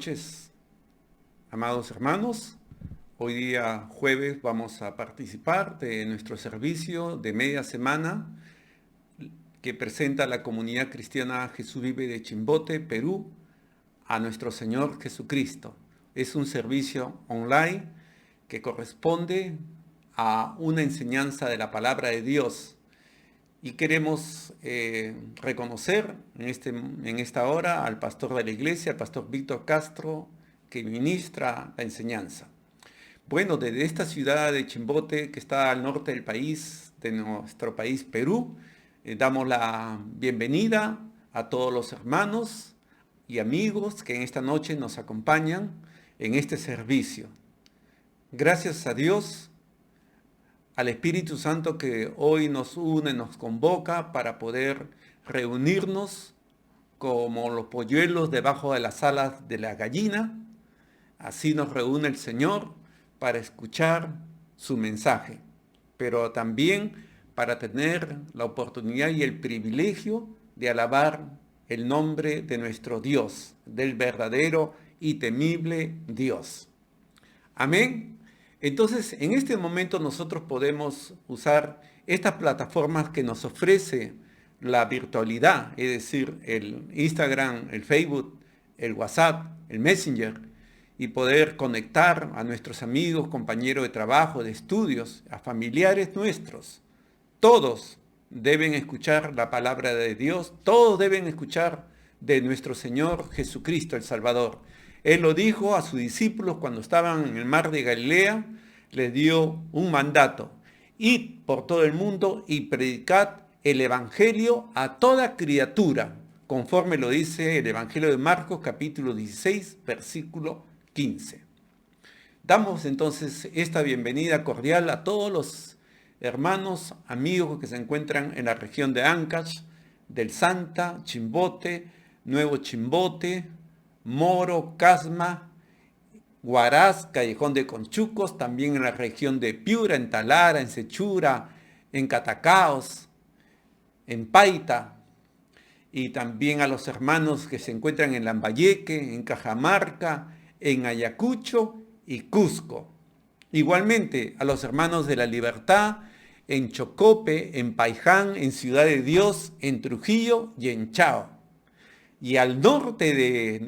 noches, amados hermanos. Hoy día jueves vamos a participar de nuestro servicio de media semana que presenta la comunidad cristiana Jesús Vive de Chimbote, Perú, a nuestro Señor Jesucristo. Es un servicio online que corresponde a una enseñanza de la palabra de Dios. Y queremos reconocer en esta hora al pastor de la iglesia, al pastor Víctor Castro, que ministra la enseñanza. Bueno, desde esta ciudad de Chimbote, que está al norte del país, de nuestro país Perú, damos la bienvenida a todos los hermanos y amigos que en esta noche nos acompañan en este servicio. Gracias a Dios, al Espíritu Santo que hoy nos une, nos convoca para poder reunirnos como los polluelos debajo de las alas de la gallina. Así nos reúne el Señor para escuchar su mensaje, pero también para tener la oportunidad y el privilegio de alabar el nombre de nuestro Dios, del verdadero y temible Dios. Amén. Entonces, en este momento nosotros podemos usar estas plataformas que nos ofrece la virtualidad, es decir, el Instagram, el Facebook, el WhatsApp, el Messenger, y poder conectar a nuestros amigos, compañeros de trabajo, de estudios, a familiares nuestros. Todos deben escuchar la palabra de Dios, todos deben escuchar de nuestro Señor Jesucristo el Salvador. Él lo dijo a sus discípulos cuando estaban en el mar de Galilea, les dio un mandato: id por todo el mundo y predicad el evangelio a toda criatura, conforme lo dice el Evangelio de Marcos capítulo 16, versículo 15. Damos entonces esta bienvenida cordial a todos los hermanos, amigos que se encuentran en la región de Ancash, del Santa, Chimbote, Nuevo Chimbote, Moro, Casma, Huaraz, Callejón de Conchucos, también en la región de Piura, en Talara, en Sechura, en Catacaos, en Paita, y también a los hermanos que se encuentran en Lambayeque, en Cajamarca, en Ayacucho y Cusco. Igualmente a los hermanos de La Libertad, en Chocope, en Paiján, en Ciudad de Dios, en Trujillo y en Chao. Y al norte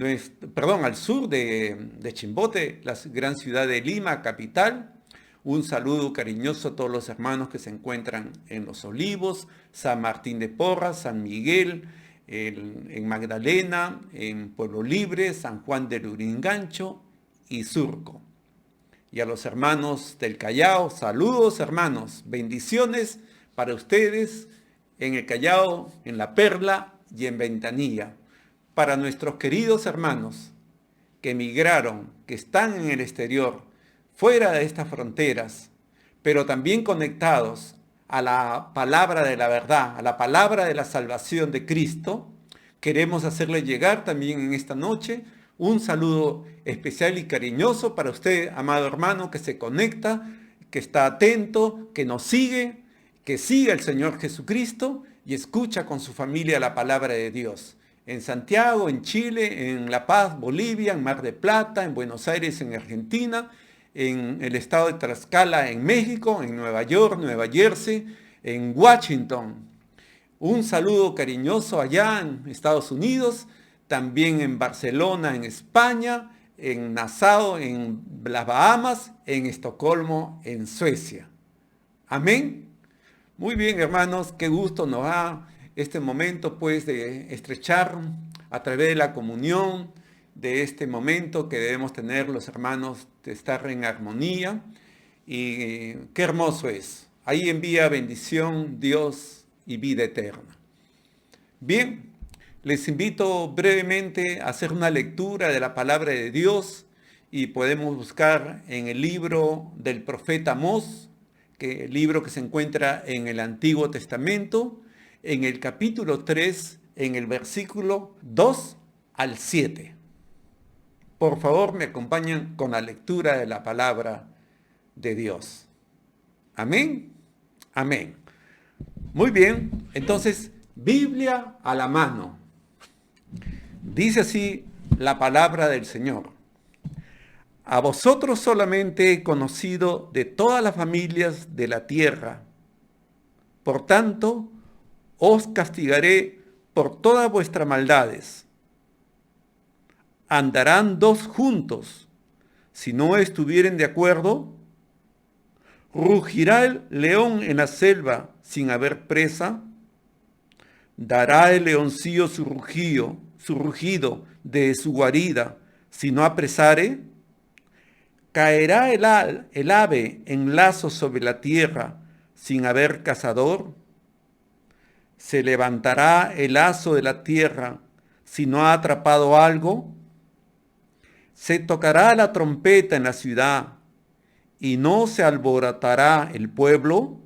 al sur de Chimbote, la gran ciudad de Lima, capital, un saludo cariñoso a todos los hermanos que se encuentran en Los Olivos, San Martín de Porras, San Miguel, en Magdalena, en Pueblo Libre, San Juan del Uringancho y Surco. Y a los hermanos del Callao, saludos hermanos, bendiciones para ustedes en el Callao, en La Perla y en Ventanilla. Para nuestros queridos hermanos que emigraron, que están en el exterior, fuera de estas fronteras, pero también conectados a la palabra de la verdad, a la palabra de la salvación de Cristo, queremos hacerle llegar también en esta noche un saludo especial y cariñoso para usted, amado hermano, que se conecta, que está atento, que nos sigue, que siga el Señor Jesucristo y escucha con su familia la palabra de Dios. En Santiago, en Chile, en La Paz, Bolivia, en Mar del Plata, en Buenos Aires, en Argentina, en el estado de Tlaxcala, en México, en Nueva York, Nueva Jersey, en Washington. Un saludo cariñoso allá en Estados Unidos, también en Barcelona, en España, en Nassau, en las Bahamas, en Estocolmo, en Suecia. Amén. Muy bien, hermanos, qué gusto nos da este momento pues de estrechar a través de la comunión, de este momento que debemos tener los hermanos, de estar en armonía. Y qué hermoso es. Ahí envía bendición Dios y vida eterna. Bien, les invito brevemente a hacer una lectura de la palabra de Dios y podemos buscar en el libro del profeta Amós, el libro que se encuentra en el Antiguo Testamento, en el capítulo 3, en el versículo 2 al 7. Por favor, me acompañan con la lectura de la palabra de Dios. Amén. Amén. Muy bien, entonces, Biblia a la mano. Dice así la palabra del Señor. A vosotros solamente he conocido de todas las familias de la tierra. Por tanto, os castigaré por todas vuestras maldades. ¿Andarán dos juntos si no estuvieren de acuerdo? ¿Rugirá el león en la selva sin haber presa? ¿Dará el leoncillo su rugido de su guarida si no apresare? ¿Caerá el ave en lazo sobre la tierra sin haber cazador? ¿Se levantará el lazo de la tierra si no ha atrapado algo? ¿Se tocará la trompeta en la ciudad y no se alborotará el pueblo?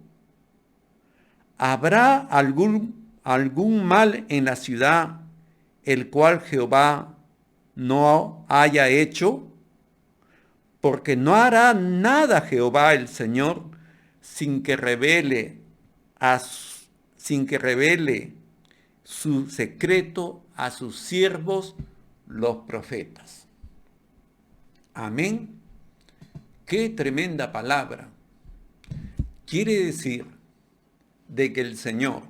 ¿Habrá algún mal en la ciudad el cual Jehová no haya hecho? Porque no hará nada Jehová el Señor sin que revele su secreto a sus siervos los profetas. Amén. Qué tremenda palabra. Quiere decir de que el Señor,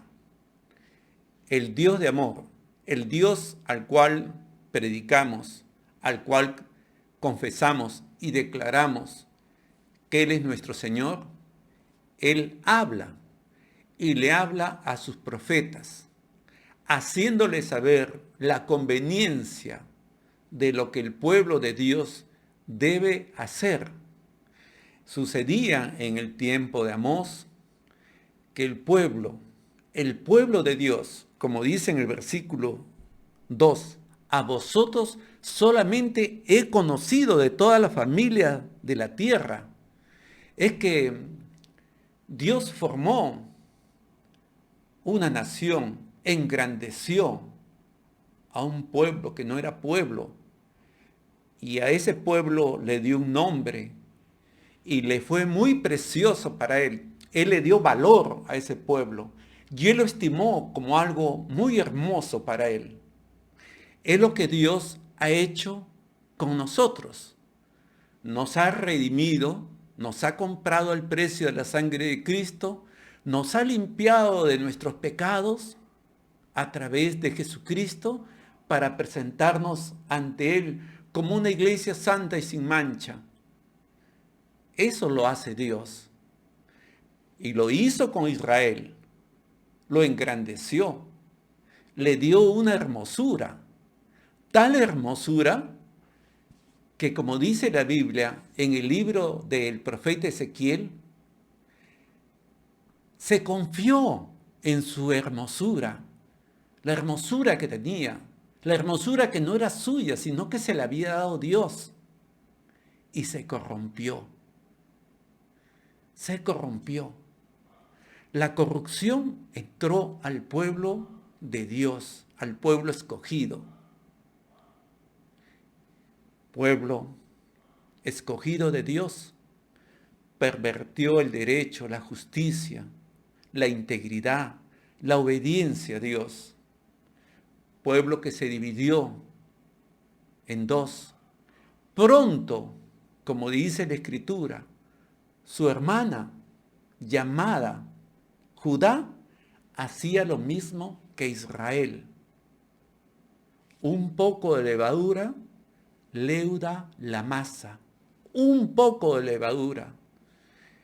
el Dios de amor, el Dios al cual predicamos, al cual confesamos y declaramos que Él es nuestro Señor, Él habla y le habla a sus profetas, haciéndoles saber la conveniencia de lo que el pueblo de Dios debe hacer. Sucedía en el tiempo de Amós que el pueblo de Dios, como dice en el versículo 2, a vosotros solamente he conocido de toda la familia de la tierra. Es que Dios formó una nación, engrandeció a un pueblo que no era pueblo, y a ese pueblo le dio un nombre, y le fue muy precioso para él. Él le dio valor a ese pueblo, y él lo estimó como algo muy hermoso para él. Es lo que Dios ha hecho con nosotros. Nos ha redimido, nos ha comprado al precio de la sangre de Cristo, nos ha limpiado de nuestros pecados a través de Jesucristo para presentarnos ante Él como una iglesia santa y sin mancha. Eso lo hace Dios. Y lo hizo con Israel. Lo engrandeció. Le dio una hermosura. Tal hermosura que, como dice la Biblia en el libro del profeta Ezequiel, se confió en su hermosura, la hermosura que tenía, la hermosura que no era suya, sino que se la había dado Dios, y se corrompió. Se corrompió. La corrupción entró al pueblo de Dios, al pueblo escogido. Pueblo escogido de Dios, pervertió el derecho, la justicia, la integridad, la obediencia a Dios. Pueblo que se dividió en dos. Pronto, como dice la Escritura, su hermana, llamada Judá, hacía lo mismo que Israel. Un poco de levadura leuda la masa. Un poco de levadura.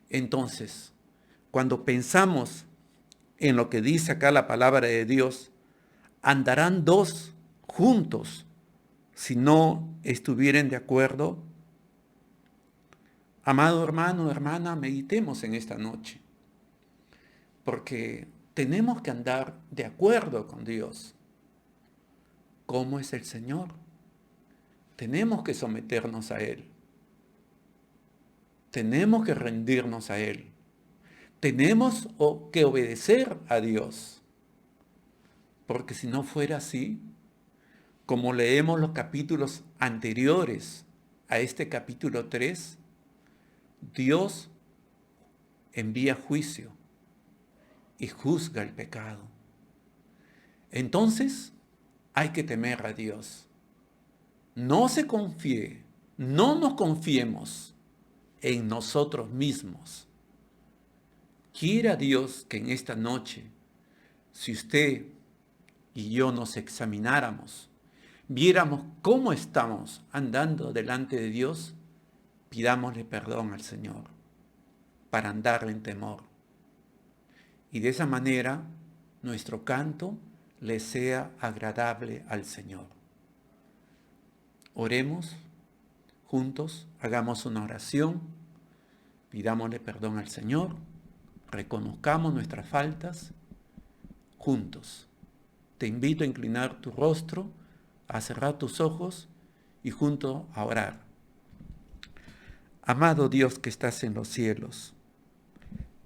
Entonces, cuando pensamos en lo que dice acá la palabra de Dios, ¿andarán dos juntos si no estuvieren de acuerdo? Amado hermano, hermana, meditemos en esta noche, porque tenemos que andar de acuerdo con Dios. ¿Cómo es el Señor? Tenemos que someternos a Él. Tenemos que rendirnos a Él. Tenemos que obedecer a Dios. Porque si no fuera así, como leemos los capítulos anteriores a este capítulo 3, Dios envía juicio y juzga el pecado. Entonces, hay que temer a Dios. no se confíe, no nos confiemos en nosotros mismos. Quiera Dios que en esta noche, si usted y yo nos examináramos, viéramos cómo estamos andando delante de Dios, pidámosle perdón al Señor para andar en temor. Y de esa manera nuestro canto le sea agradable al Señor. Oremos juntos, hagamos una oración, pidámosle perdón al Señor, reconozcamos nuestras faltas juntos. Te invito a inclinar tu rostro, a cerrar tus ojos y juntos a orar. Amado Dios que estás en los cielos,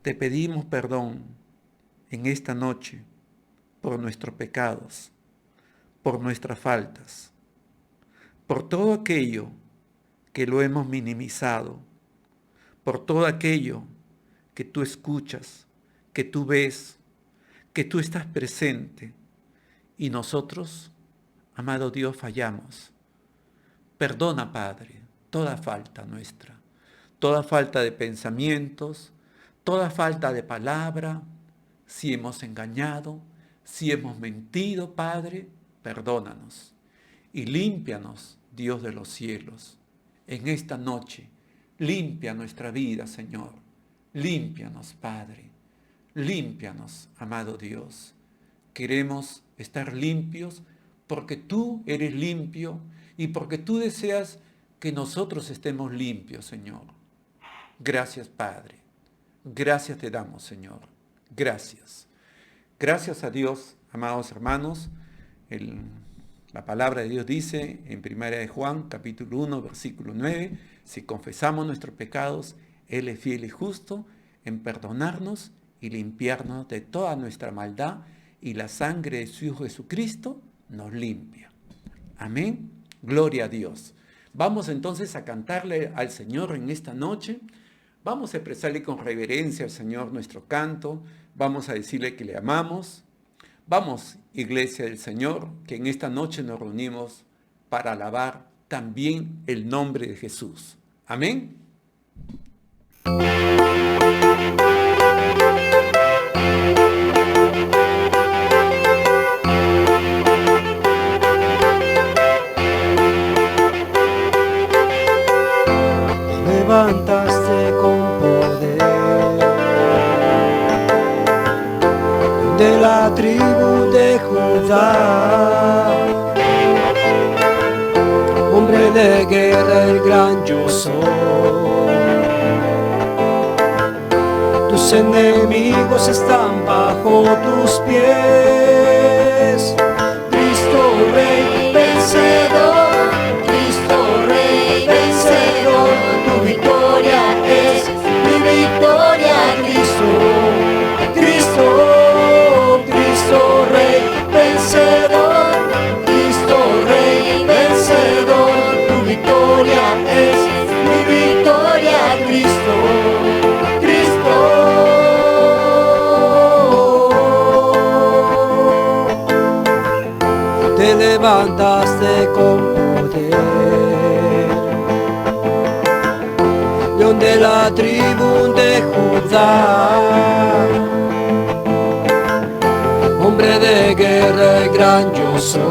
te pedimos perdón en esta noche por nuestros pecados, por nuestras faltas, por todo aquello que lo hemos minimizado, por todo aquello que tú escuchas, que tú ves, que tú estás presente y nosotros, amado Dios, fallamos. Perdona, Padre, toda falta nuestra, toda falta de pensamientos, toda falta de palabra, si hemos engañado, si hemos mentido, Padre, perdónanos y límpianos, Dios de los cielos. En esta noche, limpia nuestra vida, Señor. Límpianos, Padre. Límpianos, amado Dios. Queremos estar limpios porque tú eres limpio y porque tú deseas que nosotros estemos limpios, Señor. Gracias, Padre. Gracias te damos, Señor. Gracias. Gracias a Dios, amados hermanos. La palabra de Dios dice en 1 de Juan, capítulo 1, versículo 9, si confesamos nuestros pecados, Él es fiel y justo en perdonarnos y limpiarnos de toda nuestra maldad, y la sangre de su Hijo Jesucristo nos limpia. Amén. Gloria a Dios. Vamos entonces a cantarle al Señor en esta noche. Vamos a expresarle con reverencia al Señor nuestro canto. Vamos a decirle que le amamos. Vamos, Iglesia del Señor, que en esta noche nos reunimos para alabar también el nombre de Jesús. Amén. Levantaste con poder de la tribu de Judá, hombre de guerra, el gran yo soy. Tus enemigos están bajo tus pies. Cristo Rey vencedor, Cristo Rey vencedor, tu victoria es mi victoria, Cristo, Cristo, Cristo Rey vencedor, Cristo Rey vencedor, tu victoria es mi victoria, Cristo, Cristo. Te levantaste con poder, león de la tribu de Judá, hombre de guerra, el gran yo soy.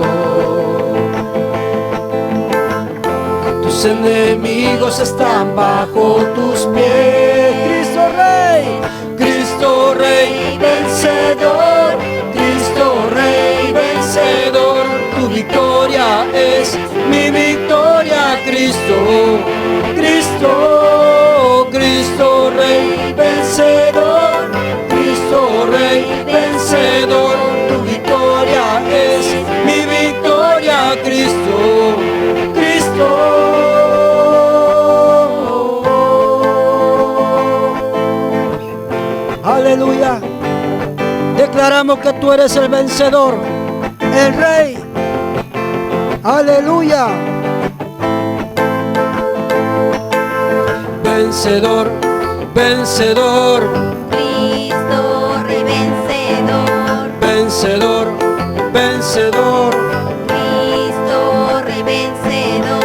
Tus enemigos están bajo tus pies. Cristo Rey, Cristo Rey vencedor, Cristo Rey vencedor, tu victoria es mi victoria, Cristo, Cristo, Cristo Rey vencedor, Cristo Rey vencedor, tu victoria es mi victoria, Cristo, Cristo. Aleluya. Declaramos que tú eres el vencedor, el Rey. Aleluya. Vencedor, vencedor, Cristo Rey vencedor, vencedor, vencedor, Cristo Rey vencedor,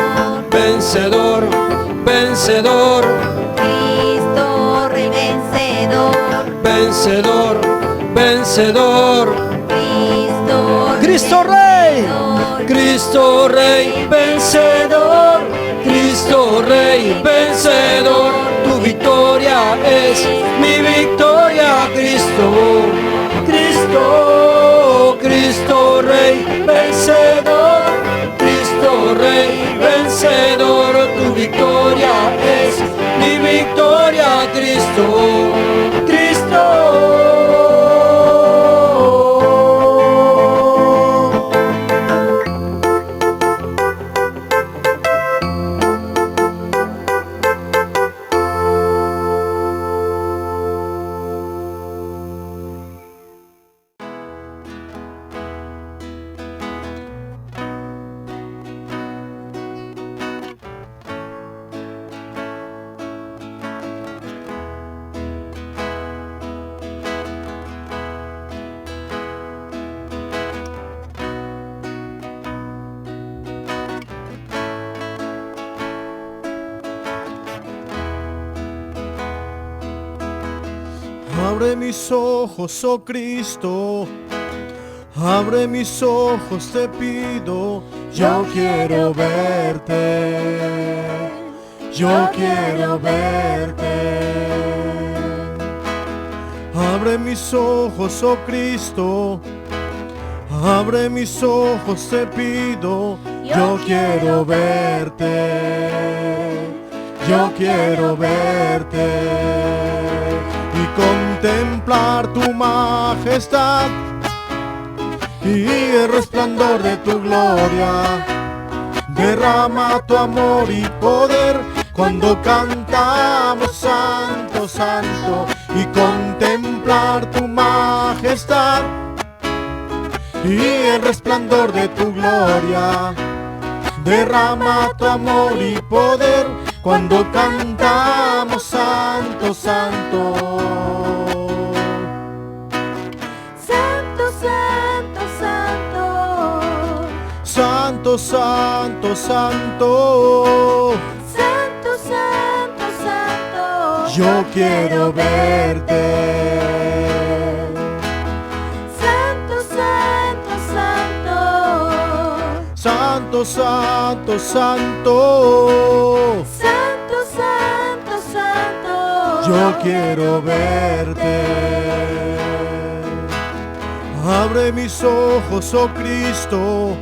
vencedor, Cristo Rey vencedor, vencedor, vencedor. Cristo Cristo Rey, vencedor, Cristo Rey vencedor, Cristo Rey vencedor. Tu victoria es mi victoria, Cristo, Cristo, Cristo Rey vencedor, Cristo Rey vencedor. Tu victoria es mi victoria, Cristo, Cristo. Abre mis ojos, oh Cristo, abre mis ojos, te pido. Yo quiero verte, yo quiero verte. Abre mis ojos, oh Cristo, abre mis ojos, te pido. Yo quiero verte, yo quiero verte. Y contemplar tu majestad y el resplandor de tu gloria. Derrama tu amor y poder cuando cantamos Santo, Santo. Y contemplar tu majestad y el resplandor de tu gloria. Derrama tu amor y poder cuando cantamos Santo, Santo. Santo, Santo, Santo, Santo, Santo, Santo. Santo, Santo, Santo. Yo quiero verte. Santo, Santo, Santo. Santo, Santo, Santo. Santo, Santo, Santo. Yo quiero verte. Abre mis ojos, oh Cristo,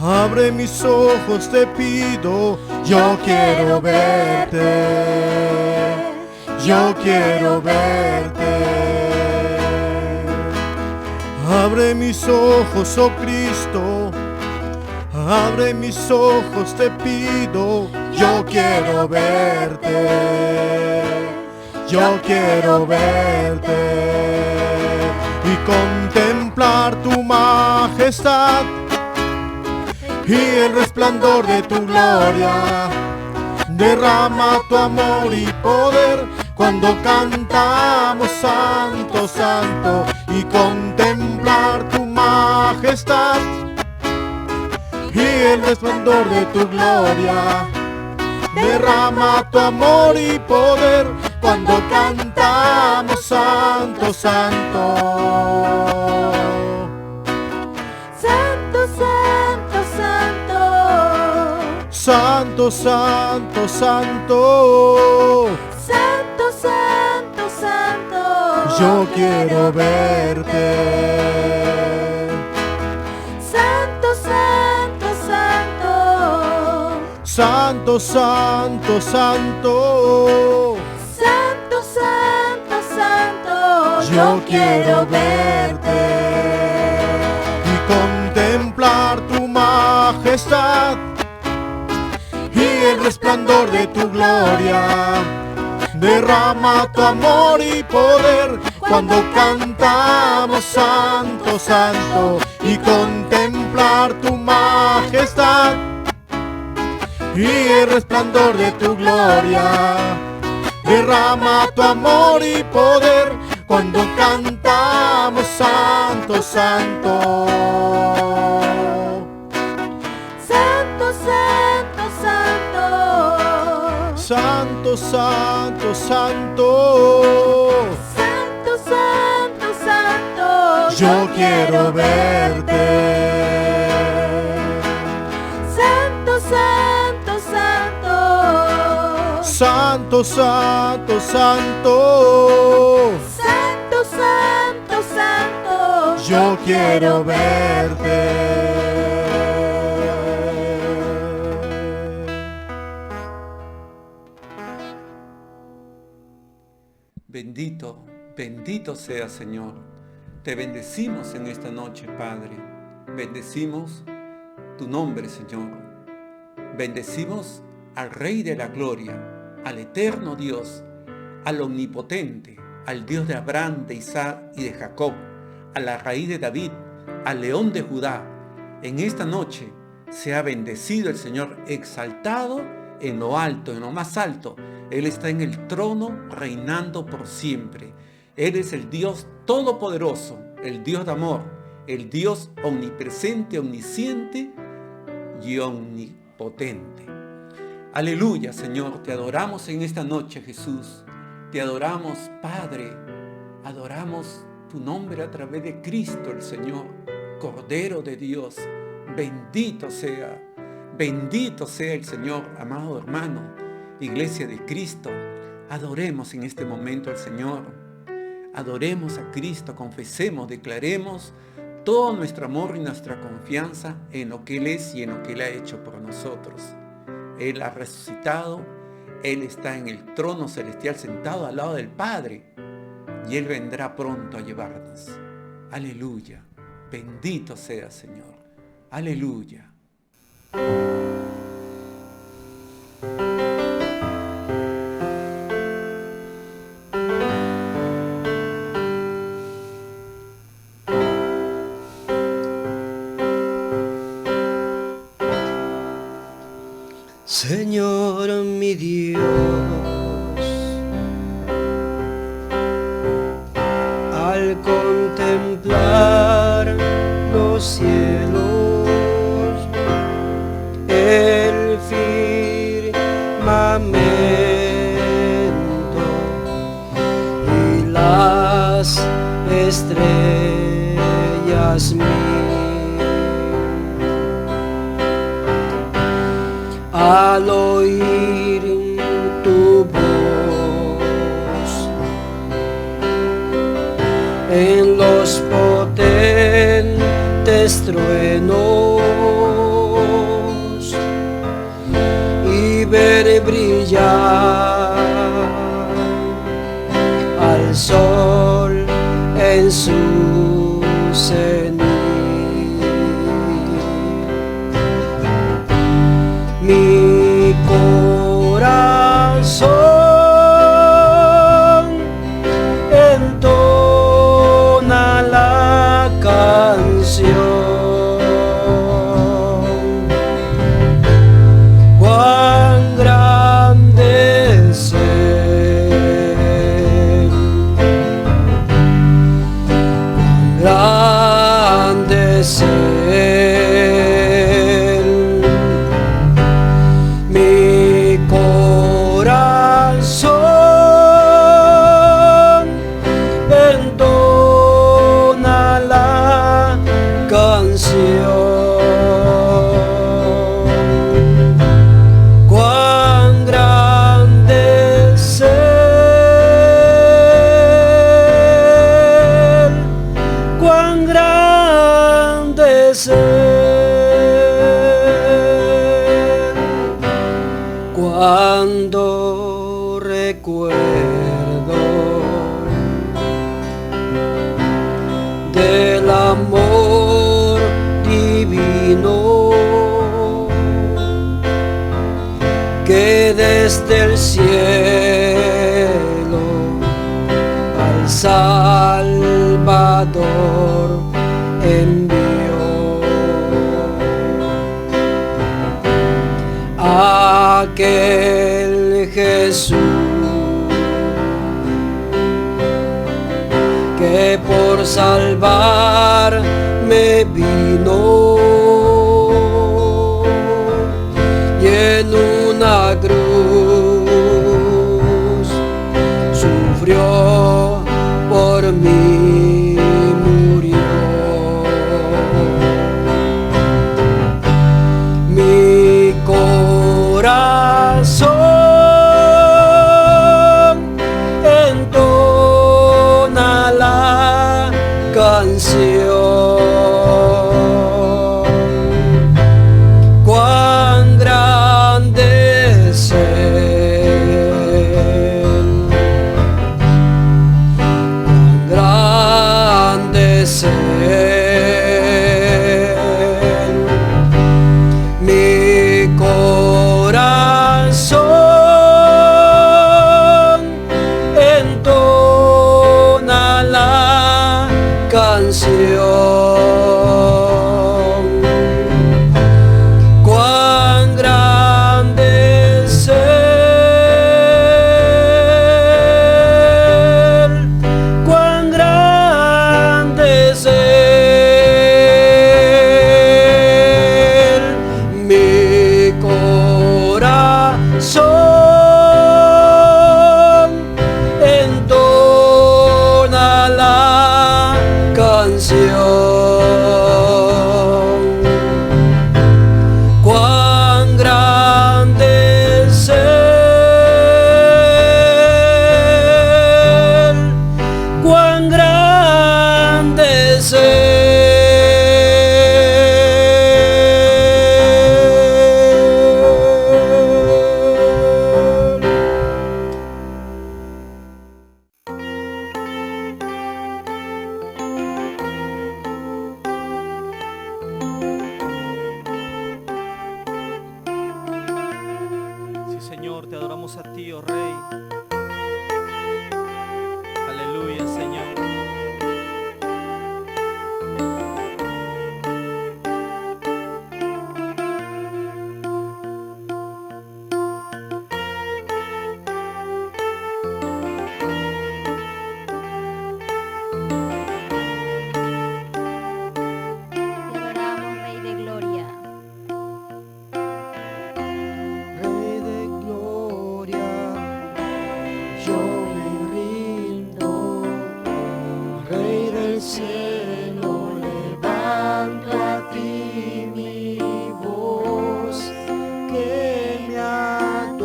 abre mis ojos, te pido. Yo quiero verte, yo quiero verte. Abre mis ojos, oh Cristo, abre mis ojos, te pido. Yo quiero verte, yo quiero verte. Y contemplar tu majestad y el resplandor de tu gloria. Derrama tu amor y poder cuando cantamos Santo, Santo. Y contemplar tu majestad y el resplandor de tu gloria. Derrama tu amor y poder cuando cantamos Santo, Santo. Santo, Santo, Santo. Santo, Santo, Santo. Santo, Santo, Santo. Yo quiero verte. Santo, Santo, Santo. Santo, Santo, Santo. Santo, Santo, Santo. Yo quiero verte y contemplar tu majestad y el resplandor de tu gloria. Derrama tu amor y poder cuando cantamos Santo, Santo. Y contemplar tu majestad y el resplandor de tu gloria. Derrama tu amor y poder cuando cantamos Santo, Santo. Santo, Santo, Santo. Santo, santo, santo. Santo, santo, santo, Yo quiero verte. Santo, santo, santo. Santo, santo, santo. Santo, santo, santo. Yo quiero verte. Bendito, bendito sea, Señor. Te bendecimos en esta noche, Padre. Bendecimos tu nombre, Señor. Bendecimos al Rey de la Gloria, al eterno Dios, al omnipotente, al Dios de Abraham, de Isaac y de Jacob, a la raíz de David, al León de Judá. En esta noche sea bendecido el Señor, exaltado en lo alto, en lo más alto. Él está en el trono reinando por siempre. Él es el Dios todopoderoso, el Dios de amor, el Dios omnipresente, omnisciente y omnipotente. Aleluya, Señor, te adoramos en esta noche, Jesús. Te adoramos, Padre. Adoramos tu nombre a través de Cristo, el Señor, Cordero de Dios. Bendito sea el Señor, amado hermano. Iglesia de Cristo, adoremos en este momento al Señor. Adoremos a Cristo, confesemos, declaremos todo nuestro amor y nuestra confianza en lo que Él es y en lo que Él ha hecho por nosotros. Él ha resucitado, Él está en el trono celestial sentado al lado del Padre y Él vendrá pronto a llevarnos. Aleluya, bendito sea, Señor. Aleluya. Señor mi Dios, al contemplar los cielos, el firmamento y las estrellas mías, al oír tu voz en los potentes truenos y ver brillar al sol en su cenit. Mi corazón entona la canción. Cuán grande es Él, cuán grande es Él. Cuán grande es Él, cuán grande es Él. Cuando recuerdo del amor divino que desde el cielo al Salvador envió, aquel Jesús que por salvarme vino y en una cruz canción. Cuán grande es Él, cuán grande es Él. Mi corazón entona la canción. Cuán grande es Él, cuán grande es Él. Mi corazón entona la canción. Cuán grande es Él, cuán grande es Él. Sí, Señor, te adoramos a ti, oh Rey. Aleluya, Señor. Te adoramos, Rey de Gloria. Rey de gloria, yo me rindo. Rey del cielo, levanto a ti mi voz, que mi adoración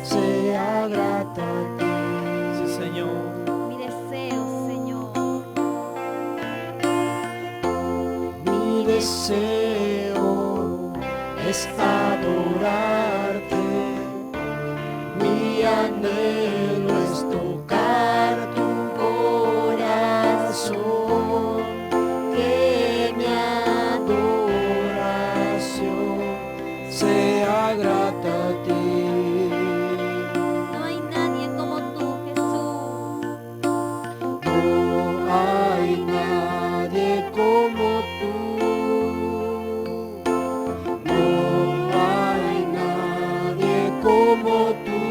sea grata a ti. Sí, Señor. Mi deseo, Señor, Mi deseo es adorarte, mi anhelo es tocar tu corazón, que mi adoración sea grata a ti. no hay nadie como tú, Jesús. No hay nadie como tú. No hay nadie como tú.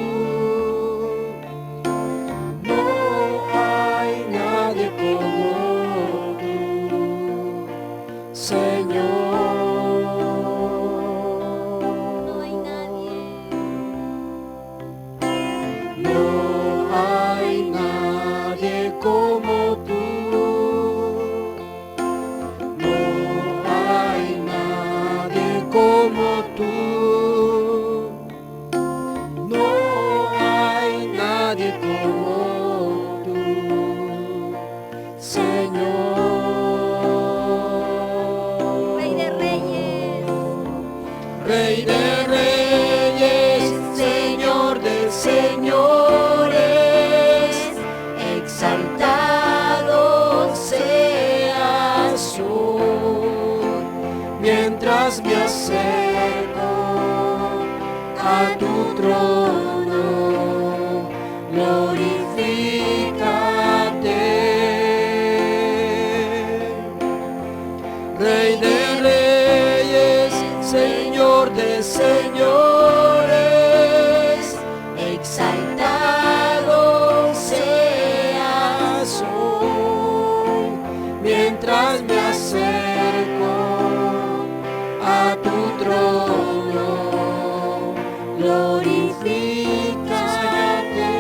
No hay nadie como tú, Señor. No hay nadie. No hay nadie como tú. No hay nadie como tú. No hay nadie como tú, Señor. Rey de Reyes, Rey de reyes, Señor de señores, exaltado seas hoy, mientras me acerco a tu trono, glorifícate. Rey de reyes, Señor de señores, exaltado seas hoy, mientras me acerco a tu trono, glorifícate.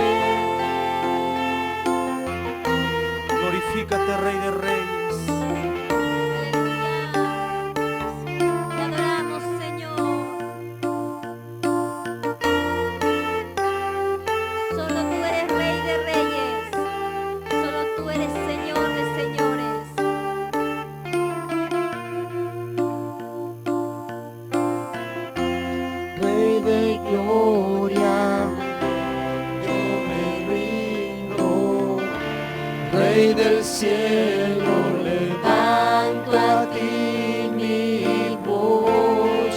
Glorifícate, Rey de Reyes. te adoramos, Señor. Solo tú eres Rey de Reyes. Solo tú eres del cielo levanto a ti mi voz,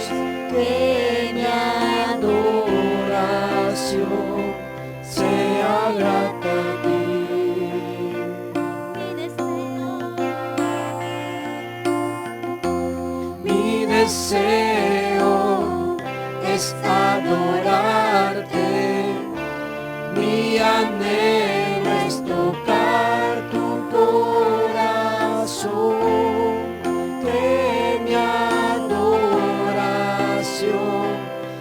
que mi adoración sea grata a ti. Mi deseo es adorarte, mi anhelo es tocar tu corazón, que mi adoración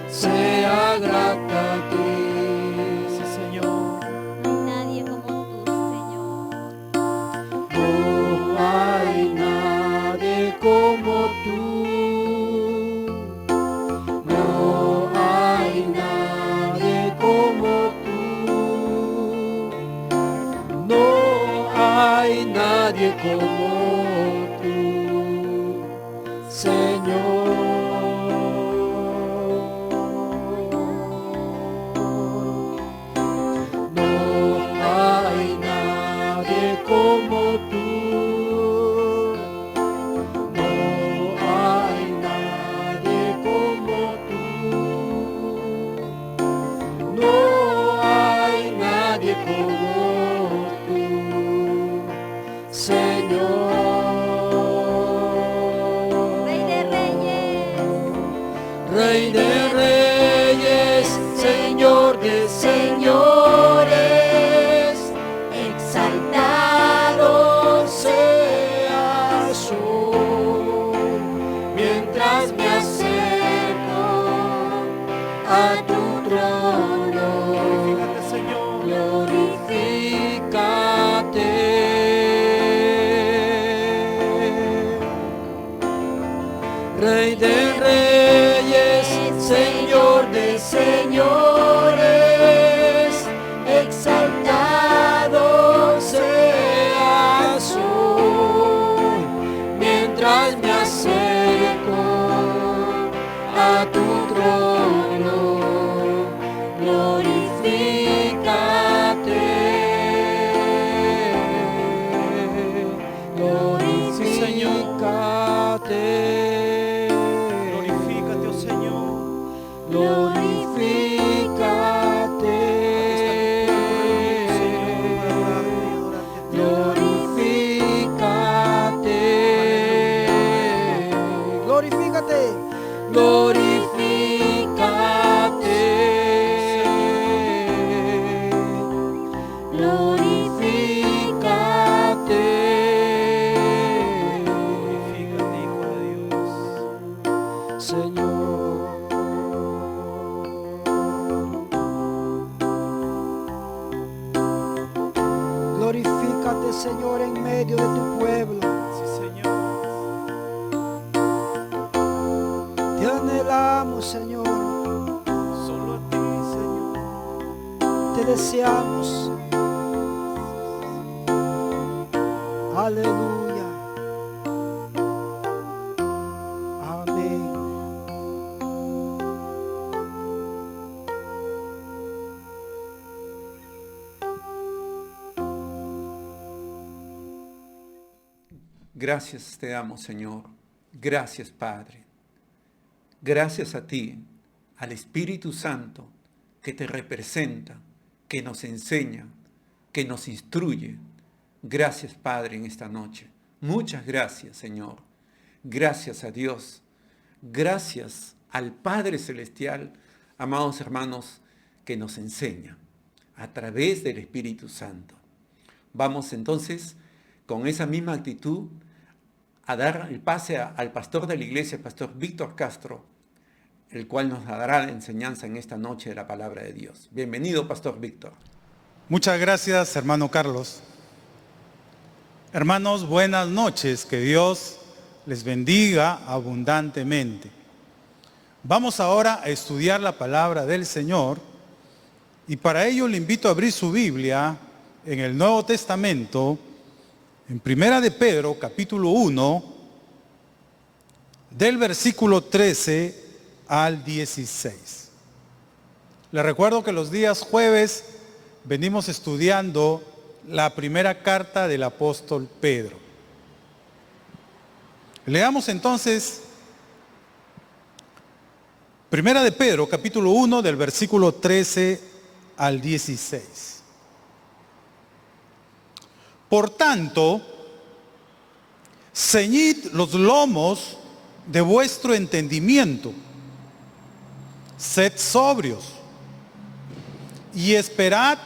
sea grata a ti. Sí, Señor. No hay nadie como tú, Señor. No hay nadie como tú. No hay nadie como tú. No hay nadie como tú, Señor. No hay nadie como tú. No hay nadie como tú. No hay nadie como tú, Señor. Rey de reyes, Rey de reyes, Señor de señores, exaltado seas hoy, mientras me acerco a tu trono. Glorifícate, Señor. Glorifícate. Rey de reyes, Señor de señores, exaltado seas hoy, mientras me acerco a tu trono. Glorifícate. Sí, Señor. Glorifícate. Glorifícate, oh Señor. Glorifícate. Glorifícate. Glorifícate. Glorifícate. Glorifícate. Glorifícate, Hijo de Dios. Señor. Glorifícate, Señor, en medio de tu pueblo. Sí, Señor. Te anhelamos, Señor. Solo a ti, Señor. Te deseamos. Aleluya. Amén. Gracias te damos, Señor. Gracias, Padre. Gracias a ti, al Espíritu Santo, que te representa, que nos enseña, que nos instruye. Gracias, Padre, en esta noche. Muchas gracias, Señor. Gracias a Dios. Gracias al Padre Celestial, amados hermanos, que nos enseña a través del Espíritu Santo. Vamos entonces, con esa misma actitud, a dar el pase al pastor de la iglesia, el pastor Víctor Castro, el cual nos dará la enseñanza en esta noche de la palabra de Dios. Bienvenido, pastor Víctor. Muchas gracias, hermano Carlos. Hermanos, buenas noches. Que Dios les bendiga abundantemente. Vamos ahora a estudiar la palabra del Señor y para ello le invito a abrir su Biblia en el Nuevo Testamento, en Primera de Pedro, capítulo 1, del versículo 13 al 16. Les recuerdo que los días jueves venimos estudiando la primera carta del apóstol Pedro. Leamos entonces Primera de Pedro, capítulo 1, del versículo 13 al 16. Por tanto, ceñid los lomos de vuestro entendimiento, sed sobrios y esperad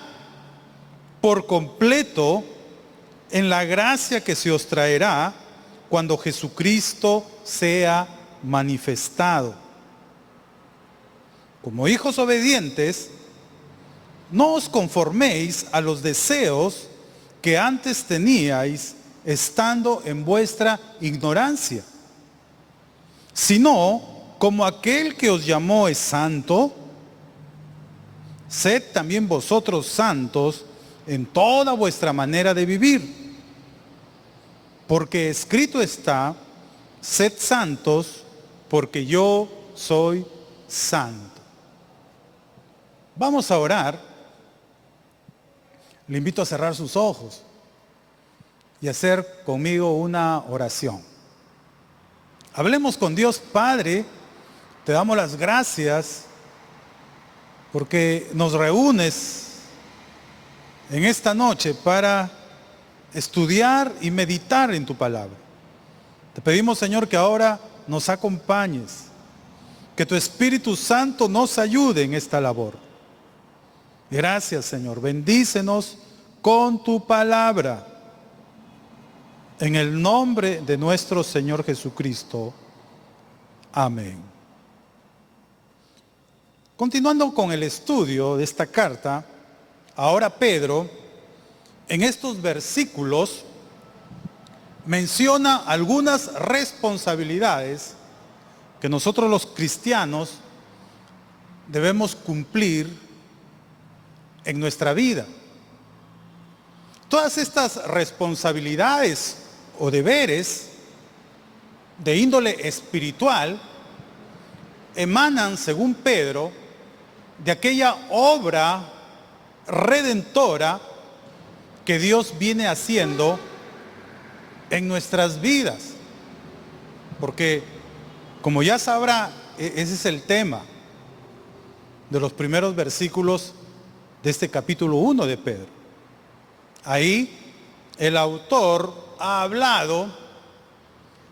por completo en la gracia que se os traerá cuando Jesucristo sea manifestado. Como hijos obedientes, no os conforméis a los deseos que antes teníais estando en vuestra ignorancia, sino como aquel que os llamó es santo, sed también vosotros santos en toda vuestra manera de vivir. Porque escrito está, sed santos, porque yo soy santo. Vamos a orar. Le invito a cerrar sus ojos y hacer conmigo una oración. Hablemos con Dios. Padre, te damos las gracias porque nos reúnes en esta noche para estudiar y meditar en tu palabra. Te pedimos, Señor, que ahora nos acompañes, que tu Espíritu Santo nos ayude en esta labor. Gracias, Señor. Bendícenos con tu palabra. En el nombre de nuestro Señor Jesucristo. Amén. Continuando con el estudio de esta carta, ahora Pedro, en estos versículos, menciona algunas responsabilidades que nosotros los cristianos debemos cumplir en nuestra vida. Todas estas responsabilidades o deberes de índole espiritual emanan, según Pedro, de aquella obra redentora que Dios viene haciendo en nuestras vidas. Porque, como ya sabrá, ese es el tema de los primeros versículos de este capítulo 1 de Pedro. Ahí el autor ha hablado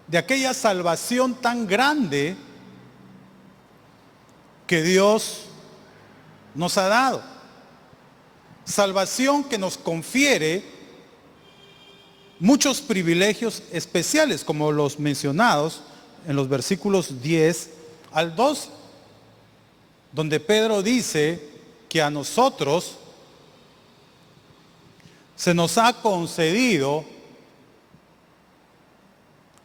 de aquella salvación tan grande que Dios nos ha dado. Salvación que nos confiere muchos privilegios especiales, como los mencionados en los versículos 10 al 12, donde Pedro dice que a nosotros se nos ha concedido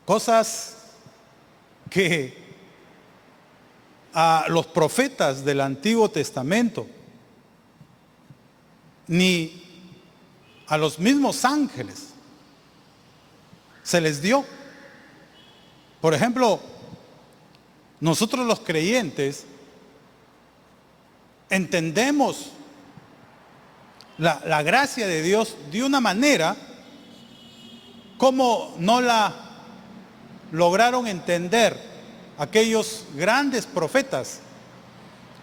cosas que a los profetas del Antiguo Testamento ni a los mismos ángeles se les dio. Por ejemplo, nosotros los creyentes entendemos la gracia de Dios de una manera como no la lograron entender aquellos grandes profetas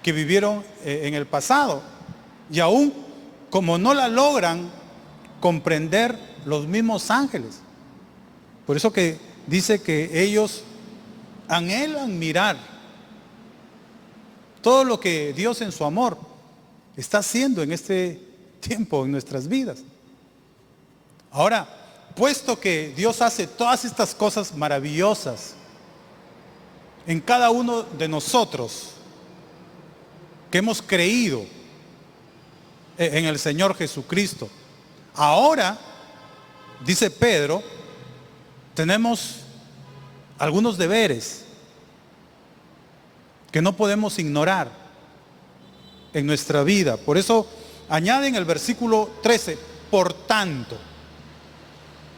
que vivieron en el pasado, y aún como no la logran comprender los mismos ángeles. Por eso que dice que ellos anhelan mirar todo lo que Dios en su amor está haciendo en este tiempo en nuestras vidas. Ahora, puesto que Dios hace todas estas cosas maravillosas en cada uno de nosotros que hemos creído en el Señor Jesucristo, ahora, dice Pedro, tenemos algunos deberes que no podemos ignorar en nuestra vida. Por eso añade en el versículo 13, por tanto,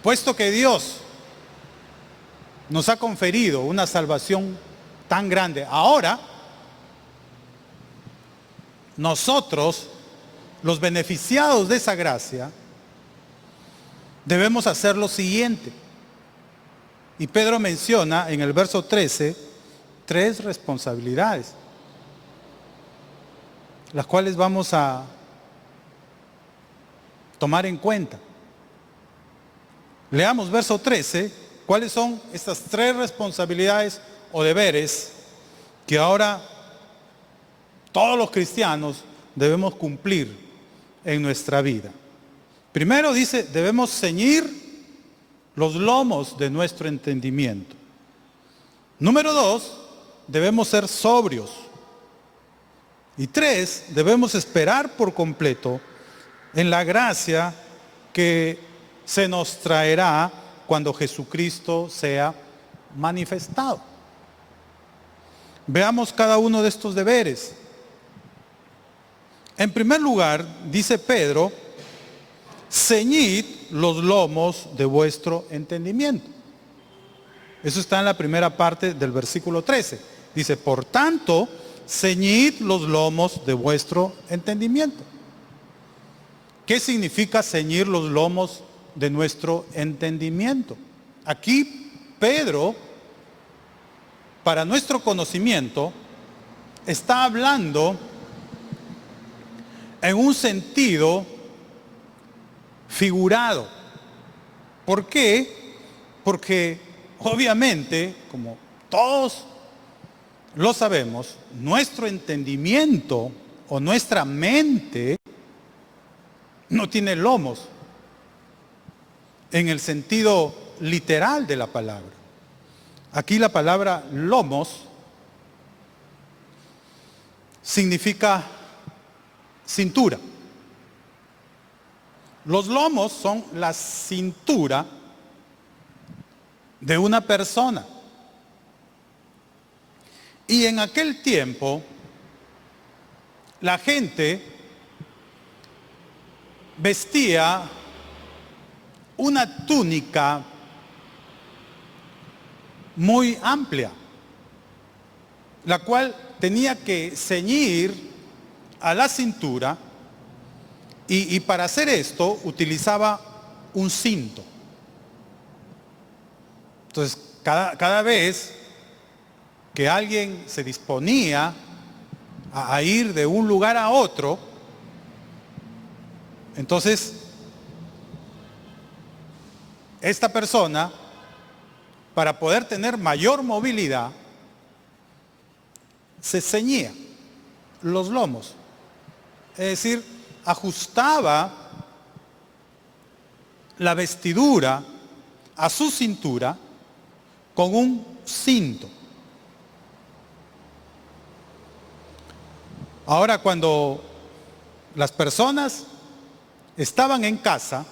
puesto que Dios nos ha conferido una salvación tan grande, ahora nosotros, los beneficiados de esa gracia, debemos hacer lo siguiente. Y Pedro menciona en el verso 13 3 responsabilidades, las cuales vamos a tomar en cuenta. Leamos verso 13, cuáles son estas 3 responsabilidades o deberes que ahora todos los cristianos debemos cumplir en nuestra vida. Primero dice, debemos ceñir los lomos de nuestro entendimiento. Número 2, debemos ser sobrios. Y 3, debemos esperar por completo en la gracia que se nos traerá cuando Jesucristo sea manifestado. Veamos cada uno de estos deberes. En primer lugar, dice Pedro, ceñid los lomos de vuestro entendimiento. Eso está en la primera parte del versículo 13. Dice, por tanto, ceñid los lomos de vuestro entendimiento. ¿Qué significa ceñir los lomos de nuestro entendimiento? Aquí Pedro, para nuestro conocimiento, está hablando en un sentido figurado. ¿Por qué? Porque obviamente, como todos lo sabemos, nuestro entendimiento o nuestra mente no tiene lomos en el sentido literal de la palabra. Aquí la palabra lomos significa cintura. Los lomos son la cintura de una persona. Y en aquel tiempo, la gente vestía una túnica muy amplia, la cual tenía que ceñir a la cintura, y para hacer esto utilizaba un cinto. Entonces, cada vez que alguien se disponía a ir de un lugar a otro, entonces esta persona, para poder tener mayor movilidad, se ceñía los lomos, es decir, ajustaba la vestidura a su cintura con un cinto. Ahora, cuando las personas estaban en casa,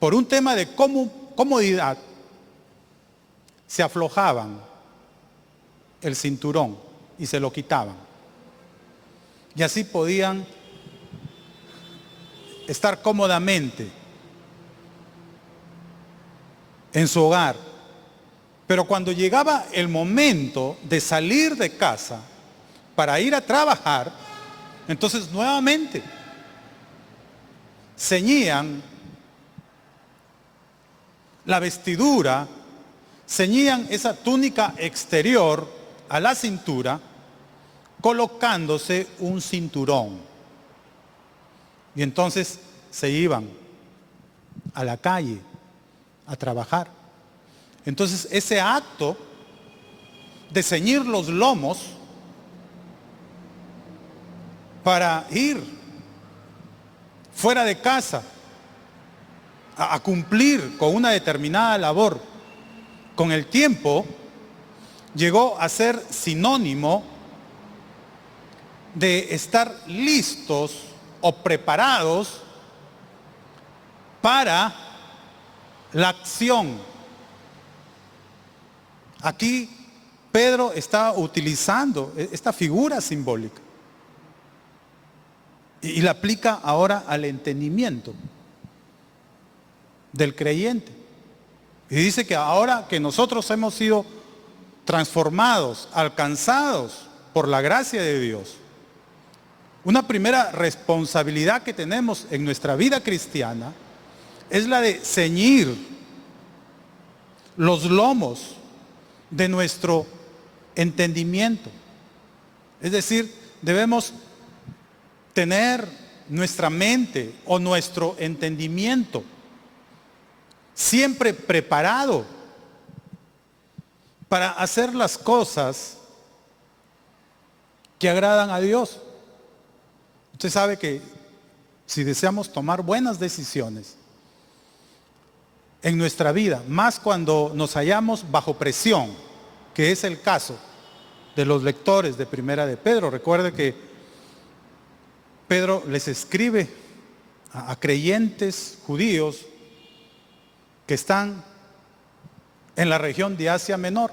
por un tema de comodidad, se aflojaban el cinturón y se lo quitaban. Y así podían estar cómodamente en su hogar. Pero cuando llegaba el momento de salir de casa para ir a trabajar, entonces nuevamente ceñían la vestidura, ceñían esa túnica exterior a la cintura, colocándose un cinturón. Y entonces se iban a la calle a trabajar. Entonces ese acto de ceñir los lomos para ir fuera de casa a cumplir con una determinada labor, con el tiempo llegó a ser sinónimo de estar listos o preparados para la acción. Aquí Pedro está utilizando esta figura simbólica y la aplica ahora al entendimiento del creyente. Y dice que ahora que nosotros hemos sido transformados, alcanzados por la gracia de Dios, una primera responsabilidad que tenemos en nuestra vida cristiana es la de ceñir los lomos de nuestro entendimiento. Es decir, debemos tener nuestra mente o nuestro entendimiento siempre preparado para hacer las cosas que agradan a Dios. Usted sabe que si deseamos tomar buenas decisiones en nuestra vida, más cuando nos hallamos bajo presión, que es el caso de los lectores de Primera de Pedro. Recuerde que Pedro les escribe a creyentes judíos que están en la región de Asia Menor.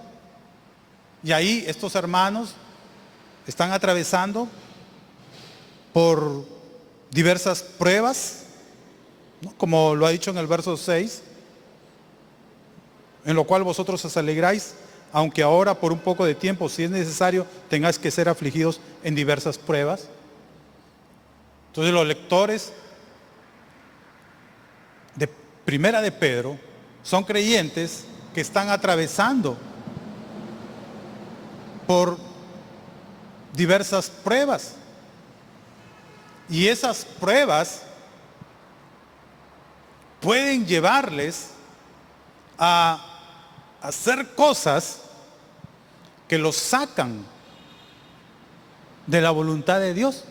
Y ahí estos hermanos están atravesando por diversas pruebas, ¿no? Como lo ha dicho en el verso 6, en lo cual vosotros os alegráis, aunque ahora por un poco de tiempo, si es necesario, tengáis que ser afligidos en diversas pruebas. Entonces los lectores de Primera de Pedro son creyentes que están atravesando por diversas pruebas. Y esas pruebas pueden llevarles a hacer cosas que los sacan de la voluntad de Dios.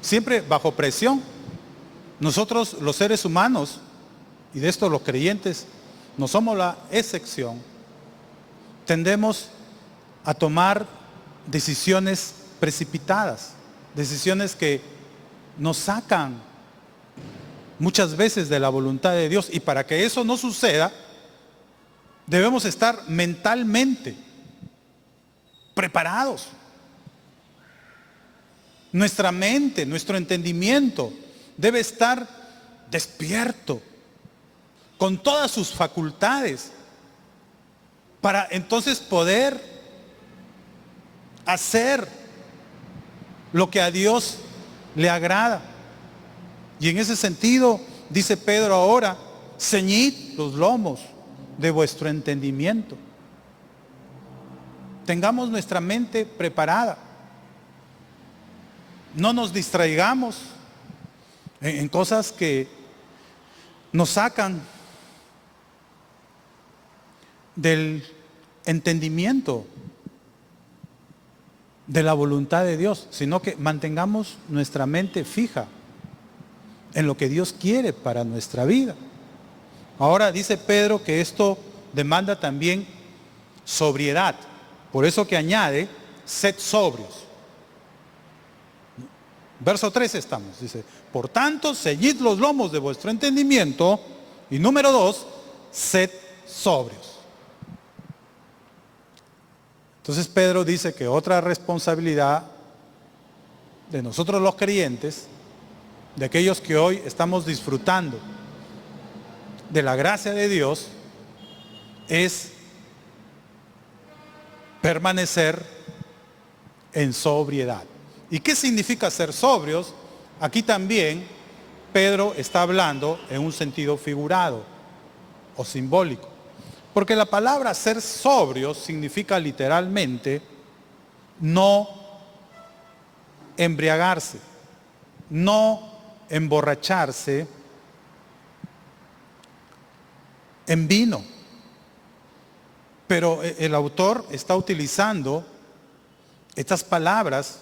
Siempre bajo presión. Nosotros los seres humanos, y de esto los creyentes, no somos la excepción, tendemos a tomar decisiones precipitadas, decisiones que nos sacan muchas veces de la voluntad de Dios. Y para que eso no suceda, debemos estar mentalmente preparados. Nuestra mente, nuestro entendimiento debe estar despierto, con todas sus facultades, para entonces poder hacer lo que a Dios le agrada. Y en ese sentido, dice Pedro ahora, ceñid los lomos de vuestro entendimiento. Tengamos nuestra mente preparada. No nos distraigamos en cosas que nos sacan del entendimiento de la voluntad de Dios, sino que mantengamos nuestra mente fija en lo que Dios quiere para nuestra vida. Ahora dice Pedro que esto demanda también sobriedad. Por eso que añade, sed sobrios. Verso 3 estamos, dice, por tanto, ceñid los lomos de vuestro entendimiento. Y número 2, sed sobrios. Entonces Pedro dice que otra responsabilidad de nosotros los creyentes, de aquellos que hoy estamos disfrutando de la gracia de Dios, es permanecer en sobriedad. ¿Y qué significa ser sobrios? Aquí también Pedro está hablando en un sentido figurado o simbólico. Porque la palabra ser sobrio significa literalmente no embriagarse, no emborracharse en vino. Pero el autor está utilizando estas palabras,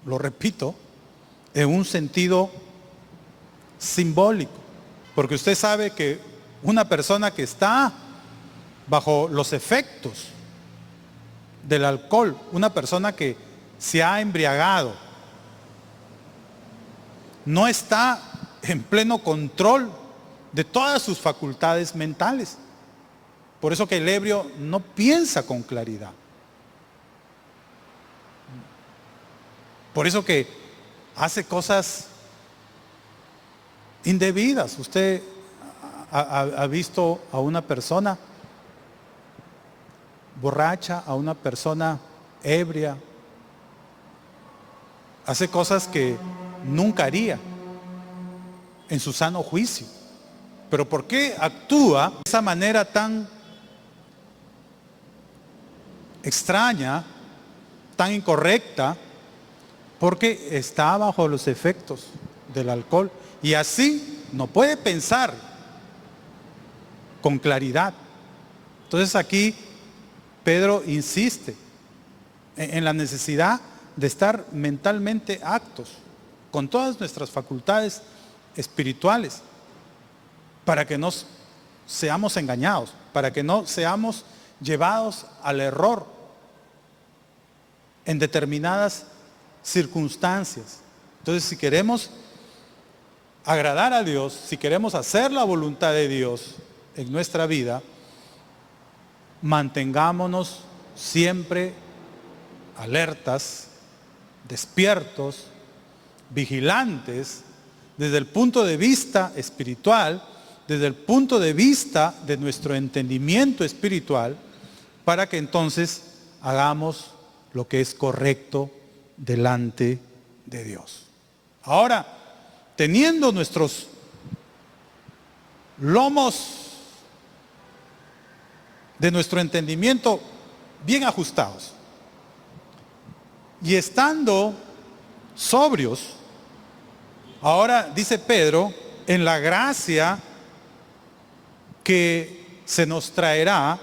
lo repito, en un sentido simbólico. Porque usted sabe que una persona que está bajo los efectos del alcohol, una persona que se ha embriagado, no está en pleno control de todas sus facultades mentales. Por eso que el ebrio no piensa con claridad. Por eso que hace cosas indebidas. Usted ha visto a una persona borracha, a una persona ebria, hace cosas que nunca haría. en su sano juicio. Pero ¿por qué actúa de esa manera tan extraña, tan incorrecta? Porque está bajo los efectos del alcohol y así no puede pensar con claridad. Entonces aquí Pedro insiste en la necesidad de estar mentalmente actos con todas nuestras facultades espirituales para que no seamos engañados, para que no seamos llevados al error en determinadas circunstancias. Entonces, si queremos agradar a Dios, si queremos hacer la voluntad de Dios en nuestra vida, mantengámonos siempre alertas, despiertos, vigilantes, desde el punto de vista espiritual, desde el punto de vista de nuestro entendimiento espiritual, para que entonces hagamos lo que es correcto delante de Dios. Ahora, teniendo nuestros lomos de nuestro entendimiento bien ajustados y estando sobrios, ahora dice Pedro, en la gracia que se nos traerá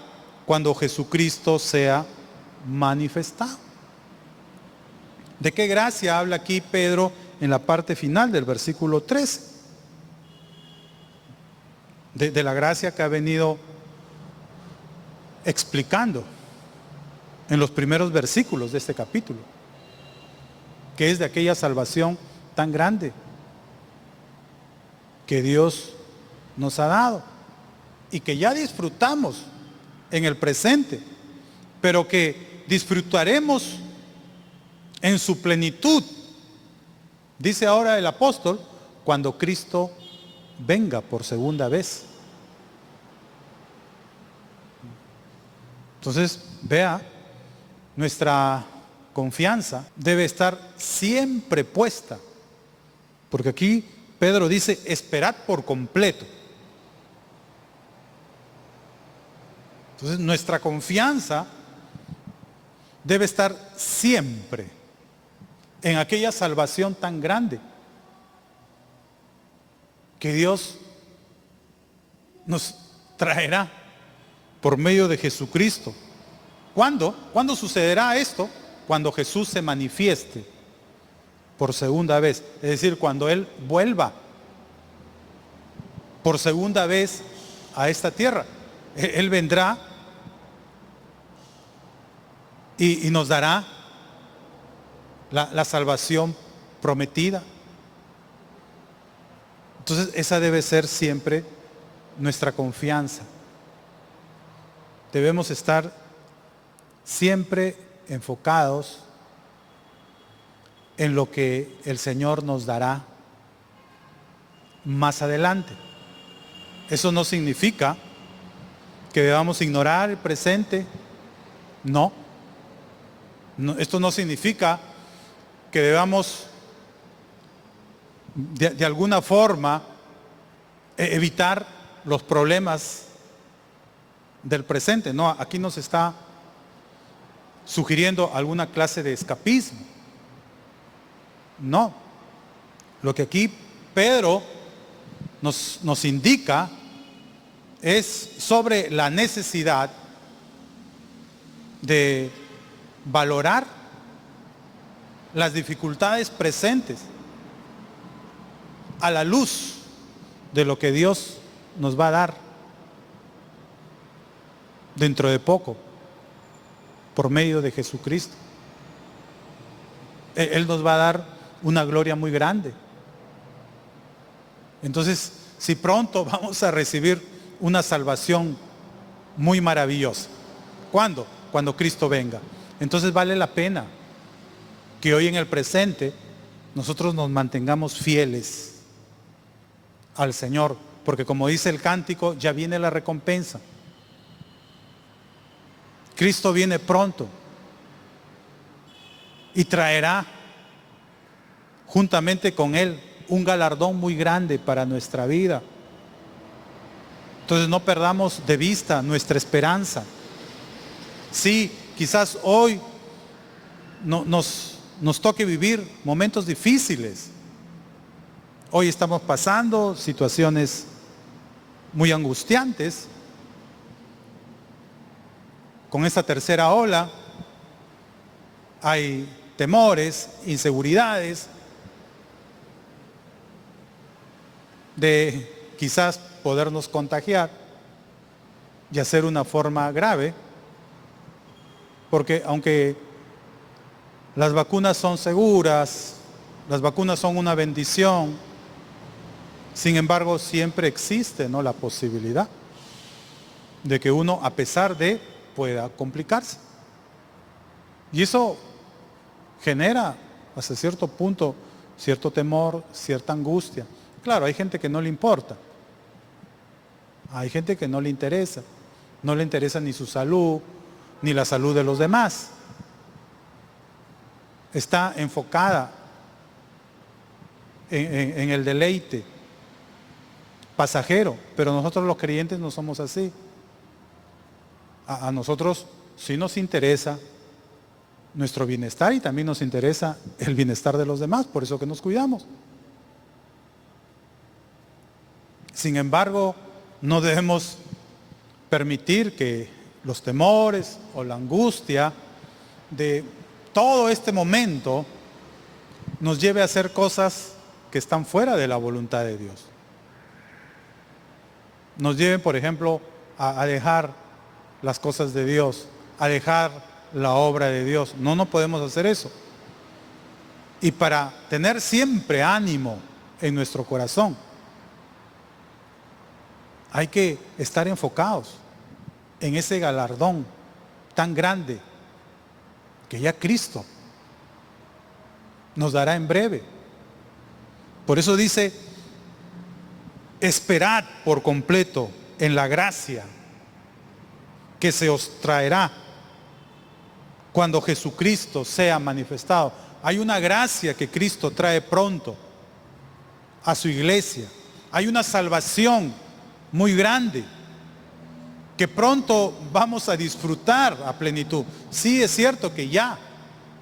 cuando Jesucristo sea manifestado. ¿De qué gracia habla aquí Pedro en la parte final del versículo 13? De la gracia que ha venido explicando en los primeros versículos de este capítulo, que es de aquella salvación tan grande que Dios nos ha dado y que ya disfrutamos en el presente, pero que disfrutaremos en su plenitud, dice ahora el apóstol, cuando Cristo venga por segunda vez. Entonces, vea, nuestra confianza debe estar siempre puesta, porque aquí Pedro dice, esperad por completo. Entonces, nuestra confianza debe estar siempre en aquella salvación tan grande que Dios nos traerá por medio de Jesucristo. ¿Cuándo? ¿Cuándo sucederá esto? Cuando Jesús se manifieste por segunda vez. Es decir, cuando Él vuelva por segunda vez a esta tierra. Él vendrá y nos dará la salvación prometida. Entonces, esa debe ser siempre nuestra confianza. Debemos estar siempre enfocados en lo que el Señor nos dará más adelante. Eso no significa que debamos ignorar el presente. No. Esto no significa que debamos de alguna forma evitar los problemas del presente. No, aquí nos está sugiriendo alguna clase de escapismo. No. Lo que aquí Pedro nos indica es sobre la necesidad de valorar las dificultades presentes a la luz de lo que Dios nos va a dar dentro de poco por medio de Jesucristo. Él nos va a dar una gloria muy grande. Entonces, si pronto vamos a recibir una salvación muy maravillosa. ¿Cuándo? Cuando Cristo venga. Entonces vale la pena que hoy en el presente nosotros nos mantengamos fieles al Señor, porque como dice el cántico, ya viene la recompensa. Cristo viene pronto y traerá juntamente con Él un galardón muy grande para nuestra vida. Entonces no perdamos de vista nuestra esperanza. Sí, quizás hoy nos toque vivir momentos difíciles. Hoy estamos pasando situaciones muy angustiantes. Con esta tercera ola hay temores, inseguridades de quizás podernos contagiar y hacer una forma grave, porque aunque las vacunas son seguras, las vacunas son una bendición, sin embargo siempre existe, ¿no?, la posibilidad de que uno, a pesar de, pueda complicarse. Y eso genera hasta cierto punto cierto temor, cierta angustia. Claro, hay gente que no le importa. Hay gente que no le interesa. No le interesa ni su salud, ni la salud de los demás. Está enfocada en el deleite pasajero, pero nosotros los creyentes no somos así. A nosotros sí nos interesa nuestro bienestar y también nos interesa el bienestar de los demás, por eso que nos cuidamos. Sin embargo, no debemos permitir que los temores o la angustia de todo este momento nos lleve a hacer cosas que están fuera de la voluntad de Dios. Nos lleven, por ejemplo, a dejar las cosas de Dios, a dejar la obra de Dios. No podemos hacer eso. Y para tener siempre ánimo en nuestro corazón, hay que estar enfocados en ese galardón tan grande que ya Cristo nos dará en breve. Por eso dice, esperad por completo en la gracia que se os traerá cuando Jesucristo sea manifestado. Hay una gracia que Cristo trae pronto a su iglesia. Hay una salvación muy grande que pronto vamos a disfrutar a plenitud. Sí, es cierto que ya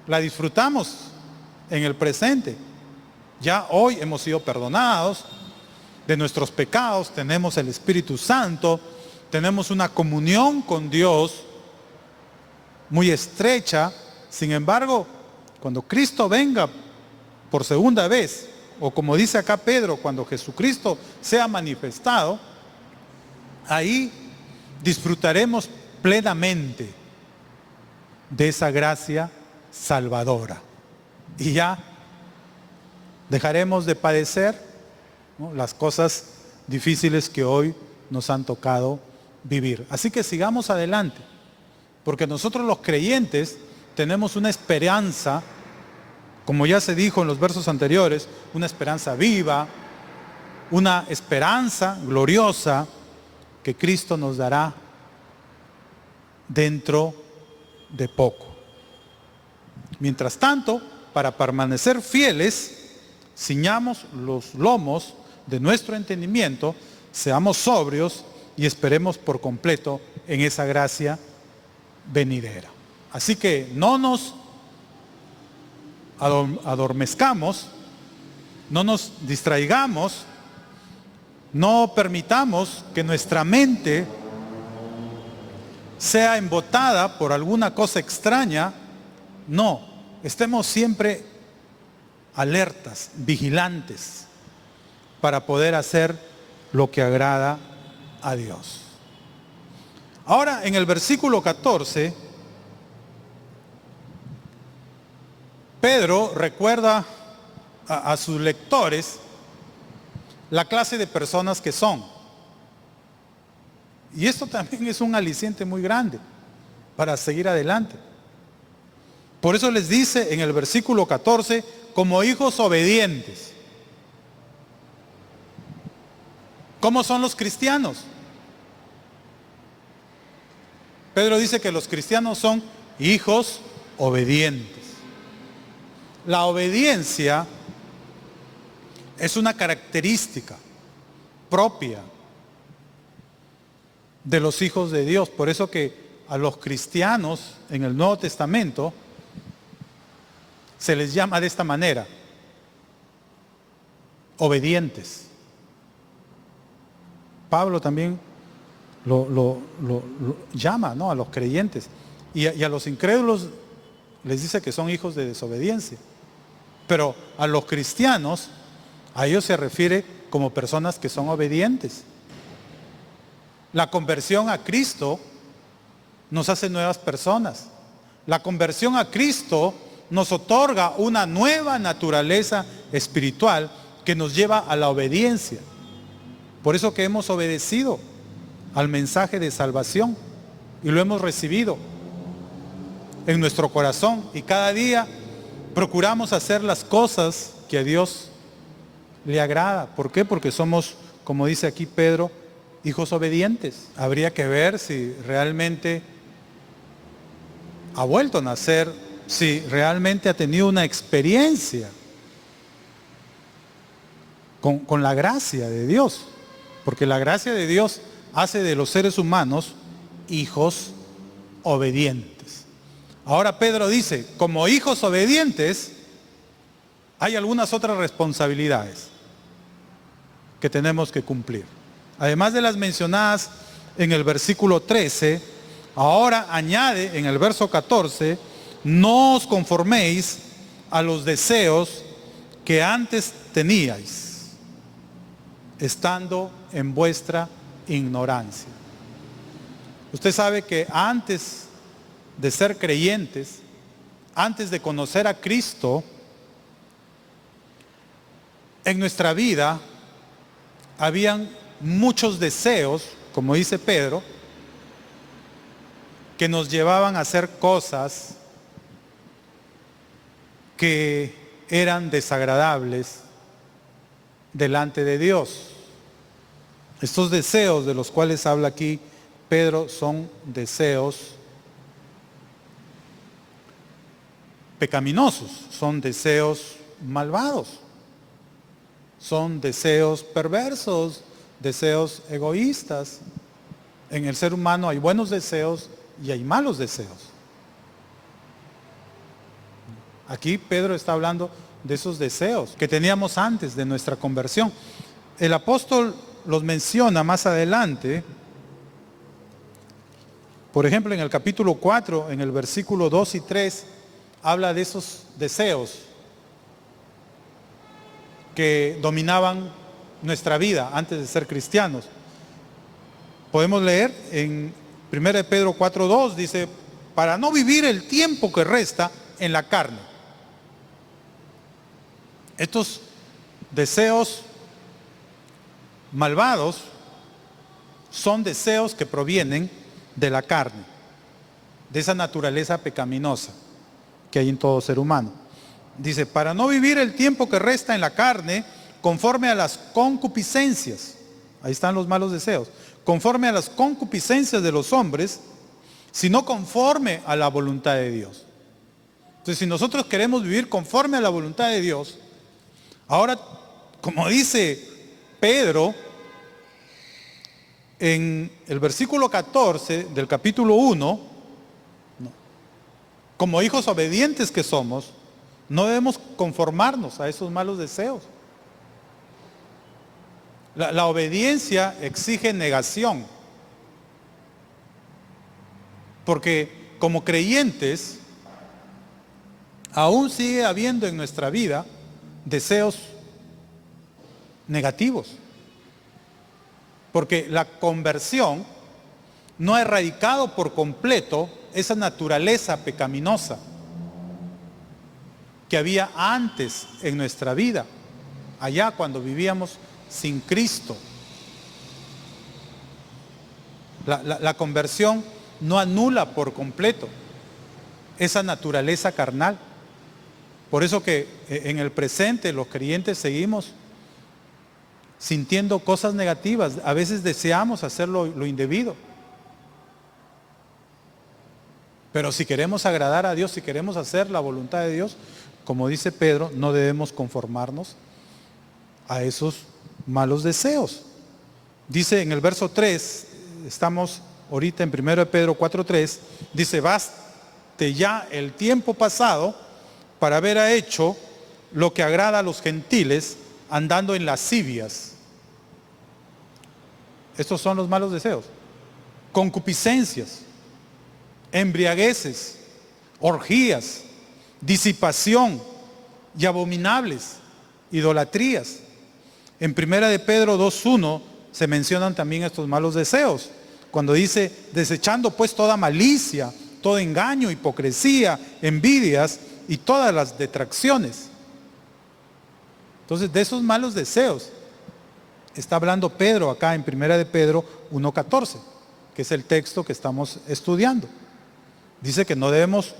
la disfrutamos en el presente. Ya hoy hemos sido perdonados de nuestros pecados, tenemos el Espíritu Santo, tenemos una comunión con Dios muy estrecha. Sin embargo, cuando Cristo venga por segunda vez, o como dice acá Pedro, cuando Jesucristo sea manifestado, ahí disfrutaremos plenamente de esa gracia salvadora. Y ya dejaremos de padecer, ¿no?, las cosas difíciles que hoy nos han tocado vivir. Así que sigamos adelante, porque nosotros los creyentes tenemos una esperanza, como ya se dijo en los versos anteriores, una esperanza viva, una esperanza gloriosa que Cristo nos dará dentro de poco. Mientras tanto, para permanecer fieles, ciñamos los lomos de nuestro entendimiento, seamos sobrios y esperemos por completo en esa gracia venidera. Así que no nos adormezcamos, no nos distraigamos, no permitamos que nuestra mente sea embotada por alguna cosa extraña. No, estemos siempre alertas, vigilantes, para poder hacer lo que agrada a Dios. Ahora, en el versículo 14, Pedro recuerda a sus lectores la clase de personas que son. Y esto también es un aliciente muy grande para seguir adelante. Por eso les dice en el versículo 14, como hijos obedientes. ¿Cómo son los cristianos? Pedro dice que los cristianos son hijos obedientes. La obediencia Es una característica propia de los hijos de Dios. Por eso que a los cristianos en el Nuevo Testamento se les llama de esta manera: obedientes. Pablo también lo llama, ¿no?, a los creyentes. Y a los incrédulos les dice que son hijos de desobediencia. Pero a los cristianos, a ellos se refiere como personas que son obedientes. La conversión a Cristo nos hace nuevas personas. La conversión a Cristo nos otorga una nueva naturaleza espiritual que nos lleva a la obediencia. Por eso que hemos obedecido al mensaje de salvación y lo hemos recibido en nuestro corazón, y cada día procuramos hacer las cosas que a Dios le agrada. ¿Por qué? Porque somos, como dice aquí Pedro, hijos obedientes. Habría que ver si realmente ha vuelto a nacer, si realmente ha tenido una experiencia con la gracia de Dios, porque la gracia de Dios hace de los seres humanos hijos obedientes. Ahora Pedro dice, como hijos obedientes, hay algunas otras responsabilidades que tenemos que cumplir. Además de las mencionadas en el versículo 13, ahora añade en el verso 14, no os conforméis a los deseos que antes teníais, estando en vuestra ignorancia. Usted sabe que antes de ser creyentes, antes de conocer a Cristo, en nuestra vida habían muchos deseos, como dice Pedro, que nos llevaban a hacer cosas que eran desagradables delante de Dios. Estos deseos de los cuales habla aquí Pedro son deseos pecaminosos, son deseos malvados, son deseos perversos, deseos egoístas. En el ser humano hay buenos deseos y hay malos deseos. Aquí Pedro está hablando de esos deseos que teníamos antes de nuestra conversión. El apóstol los menciona más adelante. Por ejemplo, en el capítulo 4, en el versículo 2 y 3, habla de esos deseos que dominaban nuestra vida antes de ser cristianos. Podemos leer en 1 Pedro 4:2, dice, para no vivir el tiempo que resta en la carne. Estos deseos malvados son deseos que provienen de la carne, de esa naturaleza pecaminosa que hay en todo ser humano. Dice, para no vivir el tiempo que resta en la carne conforme a las concupiscencias, ahí están los malos deseos, conforme a las concupiscencias de los hombres, sino conforme a la voluntad de Dios. Entonces, si nosotros queremos vivir conforme a la voluntad de Dios, ahora, como dice Pedro, en el versículo 14 del capítulo 1, como hijos obedientes que somos, no debemos conformarnos a esos malos deseos. La obediencia exige negación, porque como creyentes aún sigue habiendo en nuestra vida deseos negativos, porque la conversión no ha erradicado por completo esa naturaleza pecaminosa que había antes en nuestra vida, allá cuando vivíamos sin Cristo. La conversión no anula por completo esa naturaleza carnal. Por eso que en el presente los creyentes seguimos sintiendo cosas negativas. A veces deseamos hacer lo indebido. Pero si queremos agradar a Dios, si queremos hacer la voluntad de Dios, como dice Pedro, no debemos conformarnos a esos malos deseos. Dice en el verso 3, estamos ahorita en 1 Pedro 4:3, dice: baste ya el tiempo pasado para haber hecho lo que agrada a los gentiles, andando en lascivias. Estos son los malos deseos: concupiscencias, embriagueces, orgías, disipación y abominables idolatrías. En 1 de Pedro 2:1 se mencionan también estos malos deseos, cuando dice: desechando pues toda malicia, todo engaño, hipocresía, envidias y todas las detracciones. Entonces, de esos malos deseos está hablando Pedro acá en 1 de Pedro 1:14, que es el texto que estamos estudiando. Dice que no debemos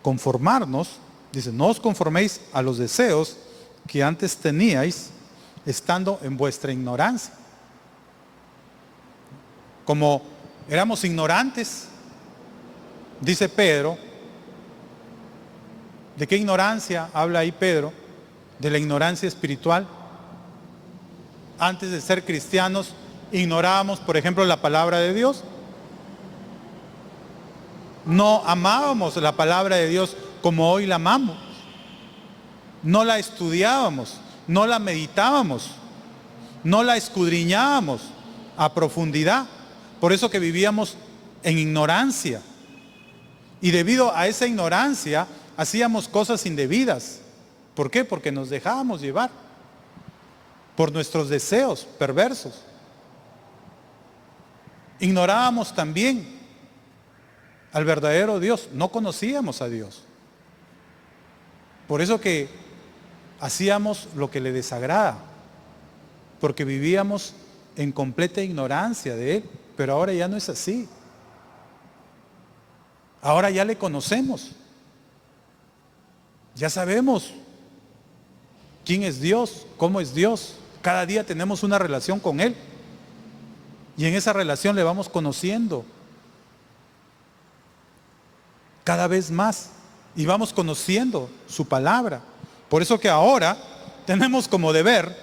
conformarnos, dice: no os conforméis a los deseos que antes teníais, estando en vuestra ignorancia. Como éramos ignorantes, dice Pedro. ¿De qué ignorancia habla ahí Pedro? De la ignorancia espiritual. Antes de ser cristianos, ignorábamos, por ejemplo, la palabra de Dios. No amábamos la palabra de Dios como hoy la amamos. No la estudiábamos, no la meditábamos, no la escudriñábamos a profundidad. Por eso que vivíamos en ignorancia. Y debido a esa ignorancia, hacíamos cosas indebidas. ¿Por qué? Porque nos dejábamos llevar por nuestros deseos perversos. Ignorábamos también al verdadero Dios, no conocíamos a Dios. Por eso que hacíamos lo que le desagrada, porque vivíamos en completa ignorancia de Él. Pero ahora ya no es así. Ahora ya le conocemos. Ya sabemos quién es Dios, cómo es Dios. Cada día tenemos una relación con Él. Y en esa relación le vamos conociendo cada vez más. Y vamos conociendo su palabra. Por eso que ahora tenemos como deber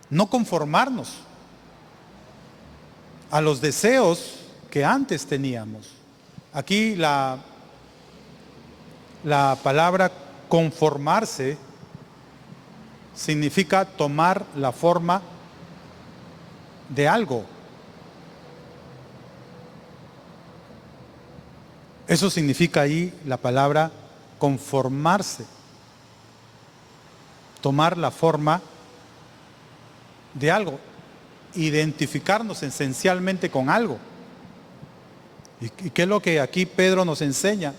no conformarnos a los deseos que antes teníamos. Aquí la palabra conformarse significa tomar la forma de algo. Eso significa ahí la palabra conformarse. Tomar la forma de algo. Identificarnos esencialmente con algo. ¿Y qué es lo que aquí Pedro nos enseña?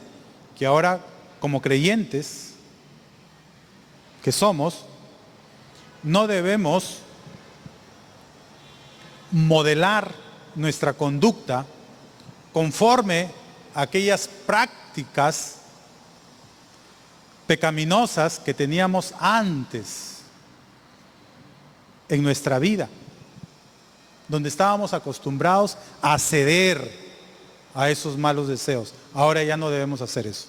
Que ahora, como creyentes que somos, no debemos modelar nuestra conducta conforme a aquellas prácticas pecaminosas que teníamos antes en nuestra vida, donde estábamos acostumbrados a ceder a esos malos deseos. Ahora ya no debemos hacer eso.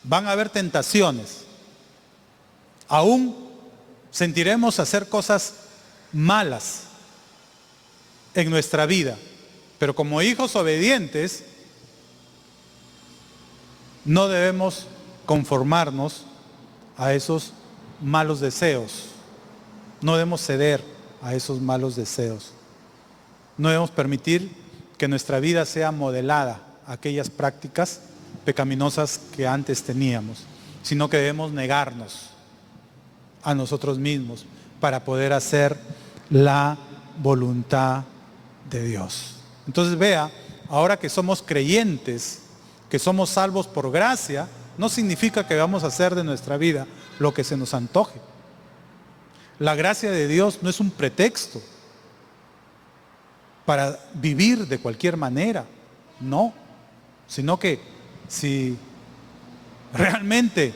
Van a haber tentaciones. Aún sentiremos hacer cosas malas en nuestra vida, pero como hijos obedientes no debemos conformarnos a esos malos deseos. No debemos ceder a esos malos deseos. No debemos permitir que nuestra vida sea modelada a aquellas prácticas pecaminosas que antes teníamos, sino que debemos negarnos a nosotros mismos para poder hacer la voluntad de Dios. Entonces vea, ahora que somos creyentes, que somos salvos por gracia, no significa que vamos a hacer de nuestra vida lo que se nos antoje. La gracia de Dios no es un pretexto para vivir de cualquier manera, no, sino que si realmente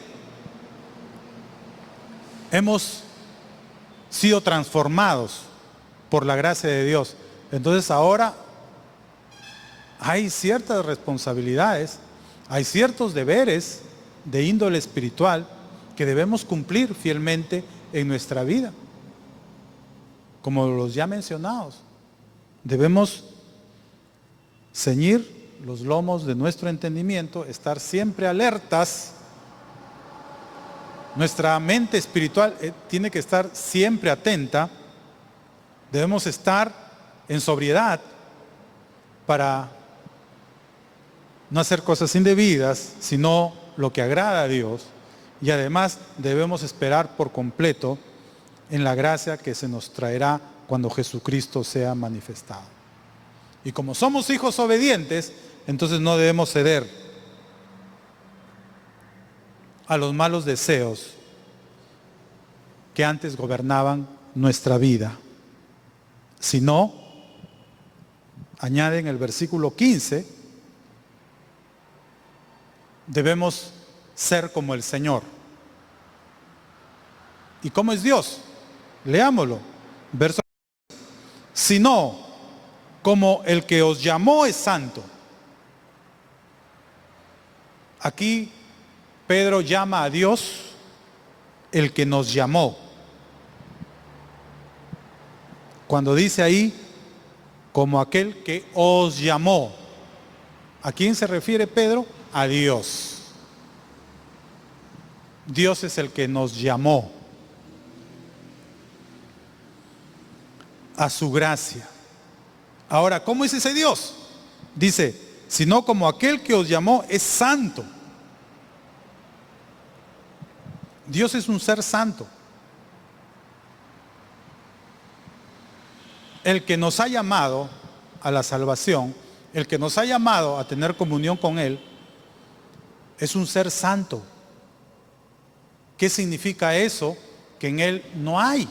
hemos sido transformados por la gracia de Dios, entonces ahora hay ciertas responsabilidades, hay ciertos deberes de índole espiritual que debemos cumplir fielmente en nuestra vida. Como los ya mencionados, debemos ceñir los lomos de nuestro entendimiento, estar siempre alertas. Nuestra mente espiritual tiene que estar siempre atenta. Debemos estar en sobriedad para no hacer cosas indebidas, sino lo que agrada a Dios. Y además debemos esperar por completo en la gracia que se nos traerá cuando Jesucristo sea manifestado. Y como somos hijos obedientes, entonces no debemos ceder a los malos deseos que antes gobernaban nuestra vida. Si no, añade en el versículo 15, debemos ser como el Señor. ¿Y cómo es Dios? Leámoslo. Verso: sino como el que os llamó es santo. Aquí Pedro llama a Dios el que nos llamó. Cuando dice ahí, como aquel que os llamó, ¿a quién se refiere Pedro? A Dios. Dios es el que nos llamó a su gracia. Ahora, ¿cómo es ese Dios? Dice, sino como aquel que os llamó es santo. Dios es un ser santo. El que nos ha llamado a la salvación, el que nos ha llamado a tener comunión con Él, es un ser santo. ¿Qué significa eso? Que en Él no hay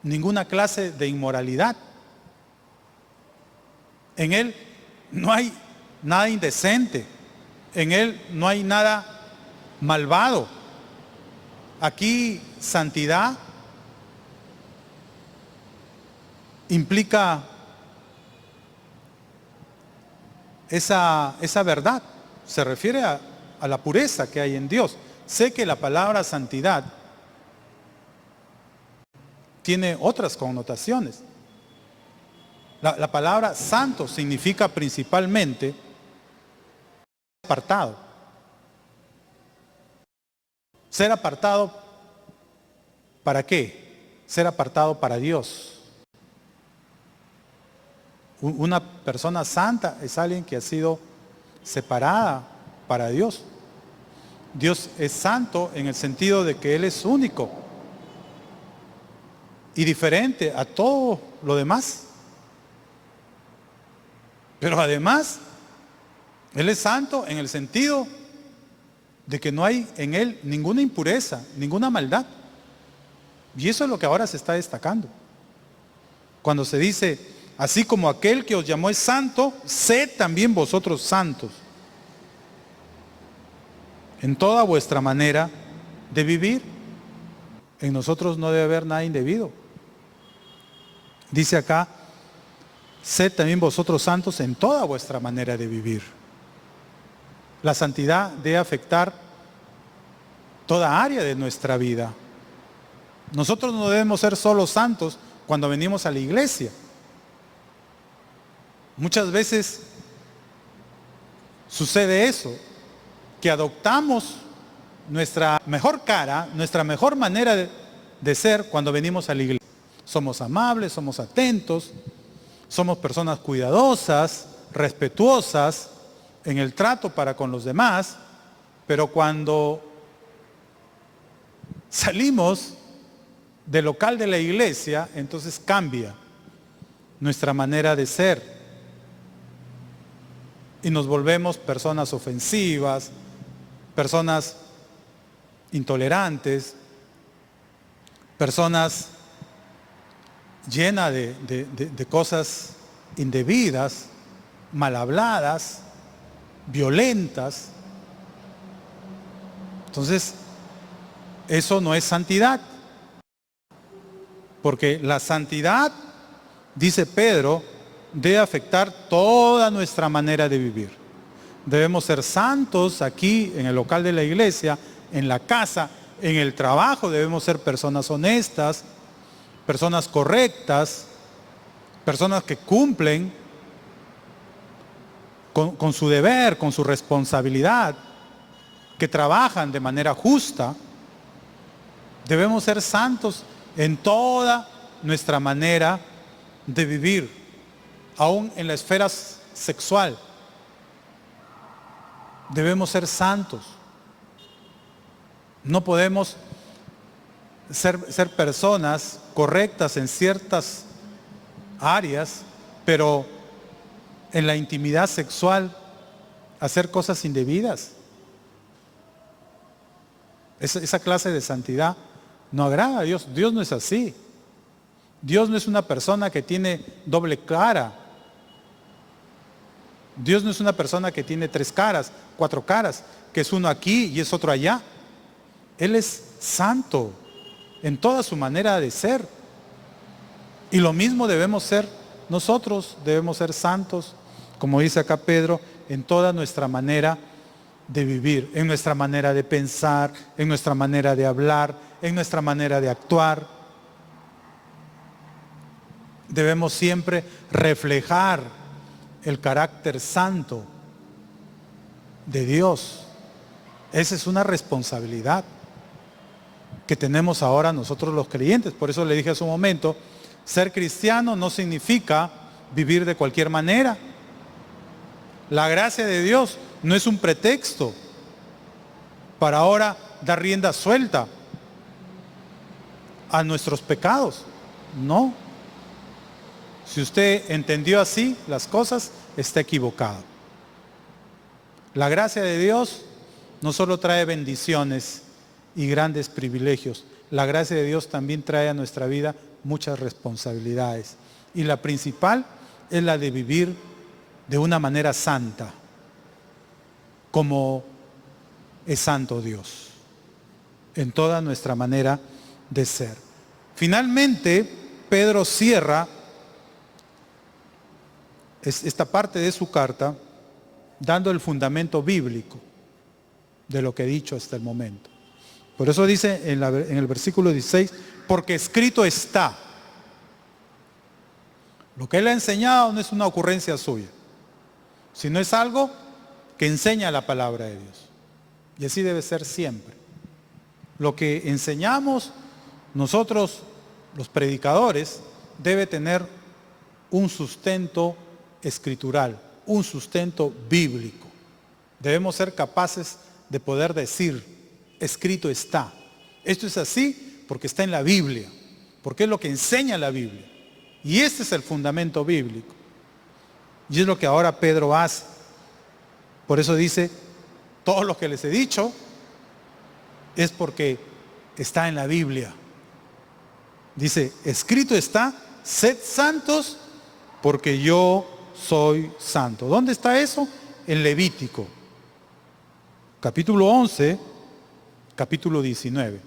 ninguna clase de inmoralidad. En Él no hay nada indecente. En Él no hay nada malvado. Aquí santidad implica esa verdad. Se refiere a la pureza que hay en Dios. Sé que la palabra santidad tiene otras connotaciones. La palabra santo significa principalmente apartado. Ser apartado, ¿para qué? Ser apartado para Dios. Una persona santa es alguien que ha sido separada para Dios. Dios es santo en el sentido de que Él es único y diferente a todo lo demás. Pero además, Él es santo en el sentido de que no hay en Él ninguna impureza, ninguna maldad. Y eso es lo que ahora se está destacando. Cuando se dice, así como aquel que os llamó es santo, sed también vosotros santos en toda vuestra manera de vivir. En nosotros no debe haber nada indebido. Dice acá, sed también vosotros santos en toda vuestra manera de vivir. La santidad debe afectar toda área de nuestra vida. Nosotros no debemos ser solo santos cuando venimos a la iglesia. Muchas veces sucede eso, que adoptamos nuestra mejor cara, nuestra mejor manera de ser cuando venimos a la iglesia. Somos amables, somos atentos, somos personas cuidadosas, respetuosas en el trato para con los demás, pero cuando salimos del local de la iglesia, entonces cambia nuestra manera de ser y nos volvemos personas ofensivas, personas intolerantes, personas llenas de cosas indebidas, mal habladas, violentas. Entonces, eso no es santidad. Porque la santidad, dice Pedro, debe afectar toda nuestra manera de vivir. Debemos ser santos aquí en el local de la iglesia, en la casa, En el trabajo debemos ser personas honestas, personas correctas, personas que cumplen con su deber, con su responsabilidad, que trabajan de manera justa. Debemos ser santos en toda nuestra manera de vivir, aún en la esfera sexual. Debemos ser santos. No podemos ser personas correctas en ciertas áreas, pero en la intimidad sexual hacer cosas indebidas. Esa clase de santidad no agrada a Dios. Dios no es así. Dios no es una persona que tiene doble cara. Dios no es una persona que tiene 3 caras, 4 caras, que es uno aquí y es otro allá. Él es santo en toda su manera de ser. Y lo mismo debemos ser nosotros, debemos ser santos, como dice acá Pedro, en toda nuestra manera de vivir, en nuestra manera de pensar, en nuestra manera de hablar, en nuestra manera de actuar. Debemos siempre reflejar el carácter santo de Dios. Esa es una responsabilidad que tenemos ahora nosotros los creyentes. Por eso le dije hace un momento, ser cristiano no significa vivir de cualquier manera. La gracia de Dios no es un pretexto para ahora dar rienda suelta a nuestros pecados. No. Si usted entendió así las cosas, está equivocado. La gracia de Dios no solo trae bendiciones y grandes privilegios, la gracia de Dios también trae a nuestra vida muchas responsabilidades. Y la principal es la de vivir de una manera santa, como es santo Dios, en toda nuestra manera de ser. Finalmente, Pedro cierra esta parte de su carta dando el fundamento bíblico de lo que he dicho hasta el momento. Por eso dice en el versículo 16, porque escrito está. Lo que él ha enseñado no es una ocurrencia suya, sino es algo que enseña la palabra de Dios. Y así debe ser siempre. Lo que enseñamos nosotros, los predicadores, debe tener un sustento escritural, un sustento bíblico. Debemos ser capaces de poder decir, escrito está. Esto es así porque está en la Biblia, porque es lo que enseña la Biblia. Y este es el fundamento bíblico. Y es lo que ahora Pedro hace. Por eso dice, todo lo que les he dicho es porque está en la Biblia. Dice, escrito está, sed santos porque yo soy santo. ¿Dónde está eso? En Levítico, capítulo 11, capítulo 19.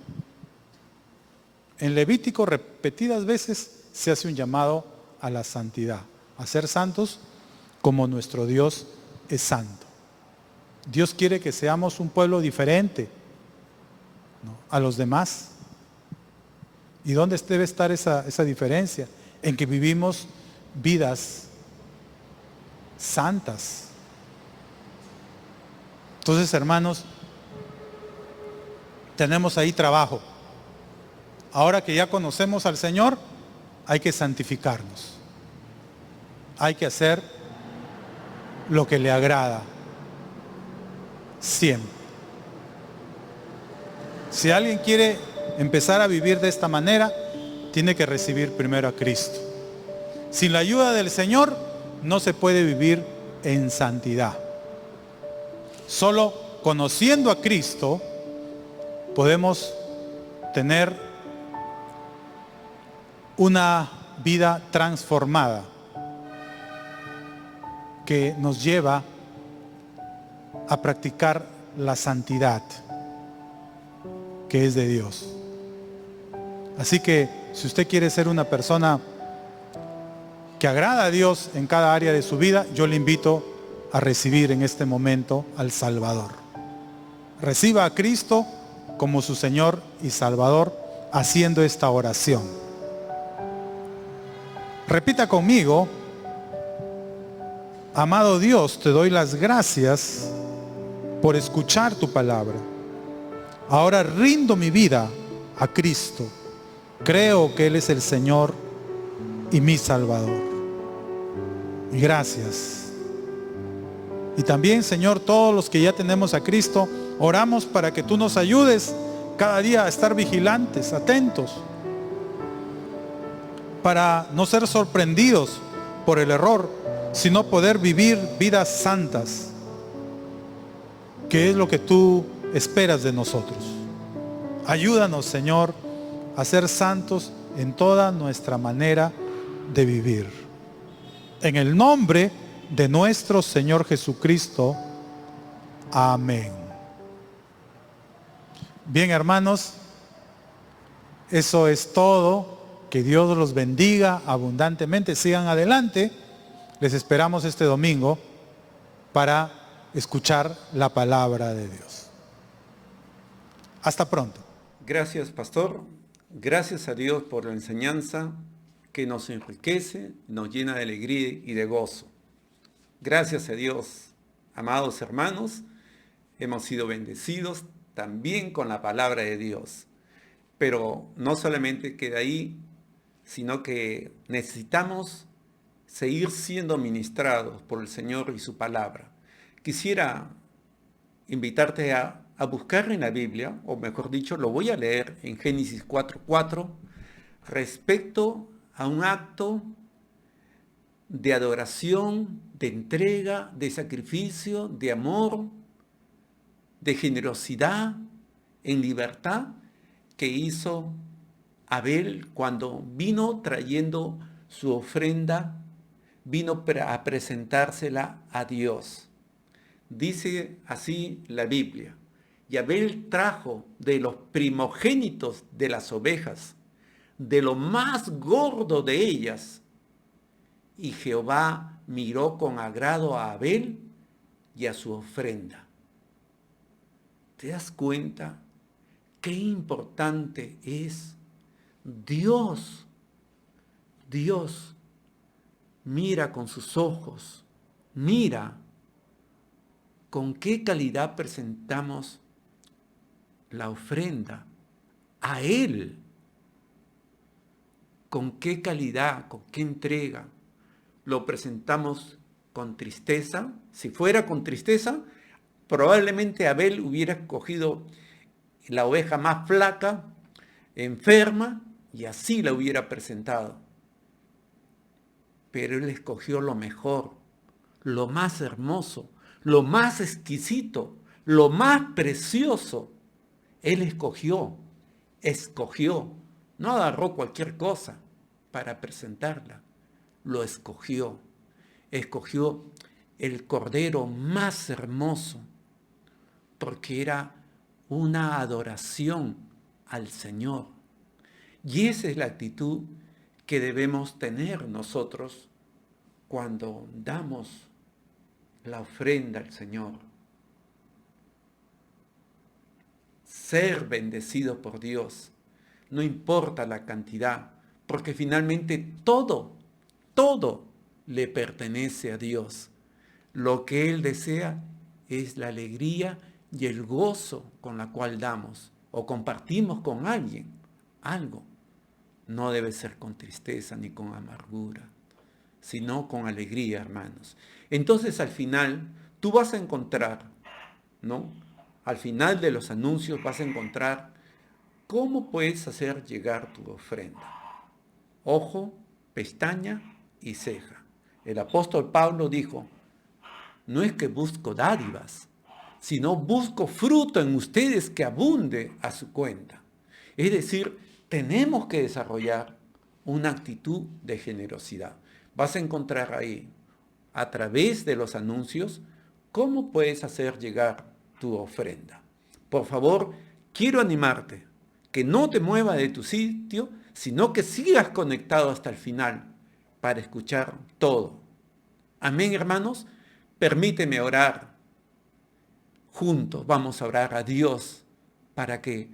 En Levítico repetidas veces se hace un llamado a la santidad, a ser santos como nuestro Dios es santo. Dios quiere que seamos un pueblo diferente, ¿no?, a los demás. ¿Y dónde debe estar esa diferencia? En que vivimos vidas santas. Entonces, hermanos, tenemos ahí trabajo. Ahora que ya conocemos al Señor, hay que santificarnos. Hay que hacer lo que le agrada. Siempre. Si alguien quiere empezar a vivir de esta manera, tiene que recibir primero a Cristo. Sin la ayuda del Señor, no se puede vivir en santidad. Solo conociendo a Cristo, podemos tener una vida transformada que nos lleva a practicar la santidad que es de Dios. Así que si usted quiere ser una persona que agrada a Dios en cada área de su vida, yo le invito a recibir en este momento al Salvador. Reciba a Cristo como su Señor y Salvador, haciendo esta oración. Repita conmigo: amado Dios, te doy las gracias por escuchar tu palabra. Ahora rindo mi vida a Cristo. Creo que Él es el Señor y mi Salvador. Y gracias. Y también, Señor, todos los que ya tenemos a Cristo, oramos para que tú nos ayudes cada día a estar vigilantes, atentos, para no ser sorprendidos por el error, sino poder vivir vidas santas, que es lo que tú esperas de nosotros. Ayúdanos, Señor, a ser santos en toda nuestra manera de vivir. En el nombre de nuestro Señor Jesucristo. Amén. Bien, hermanos, eso es todo. Que Dios los bendiga abundantemente. Sigan adelante. Les esperamos este domingo para escuchar la palabra de Dios. Hasta pronto. Gracias, pastor. Gracias a Dios por la enseñanza que nos enriquece, nos llena de alegría y de gozo. Gracias a Dios, amados hermanos, hemos sido bendecidos también con la palabra de Dios. Pero no solamente queda ahí, sino que necesitamos seguir siendo ministrados por el Señor y su palabra. Quisiera invitarte a buscar en la Biblia, o mejor dicho, lo voy a leer en Génesis 4:4, respecto a un acto de adoración, de entrega, de sacrificio, de amor, de generosidad, en libertad, que hizo Abel cuando vino trayendo su ofrenda, vino a presentársela a Dios. Dice así la Biblia: y Abel trajo de los primogénitos de las ovejas, de lo más gordo de ellas, y Jehová miró con agrado a Abel y a su ofrenda. ¿Te das cuenta qué importante es? Dios mira con sus ojos, mira con qué calidad presentamos la ofrenda a Él, con qué calidad, con qué entrega. Lo presentamos con tristeza. Si fuera con tristeza, probablemente Abel hubiera escogido la oveja más flaca, enferma, y así la hubiera presentado. Pero él escogió lo mejor, lo más hermoso, lo más exquisito, lo más precioso. Él escogió, no agarró cualquier cosa para presentarla, lo escogió el cordero más hermoso, porque era una adoración al Señor. Y esa es la actitud que debemos tener nosotros cuando damos la ofrenda al Señor. Ser bendecidos por Dios, no importa la cantidad, porque finalmente todo le pertenece a Dios. Lo que Él desea es la alegría y el gozo con la cual damos o compartimos con alguien algo. No debe ser con tristeza ni con amargura, sino con alegría, hermanos. Entonces al final tú vas a encontrar, ¿no? Al final de los anuncios vas a encontrar cómo puedes hacer llegar tu ofrenda. Ojo, pestaña y ceja. El apóstol Pablo dijo: no es que busco dádivas, sino busco fruto en ustedes que abunde a su cuenta. Es decir, tenemos que desarrollar una actitud de generosidad. Vas a encontrar ahí, a través de los anuncios, cómo puedes hacer llegar tu ofrenda. Por favor, quiero animarte, que no te muevas de tu sitio, sino que sigas conectado hasta el final para escuchar todo. Amén, hermanos. Permíteme orar. Juntos vamos a orar a Dios para que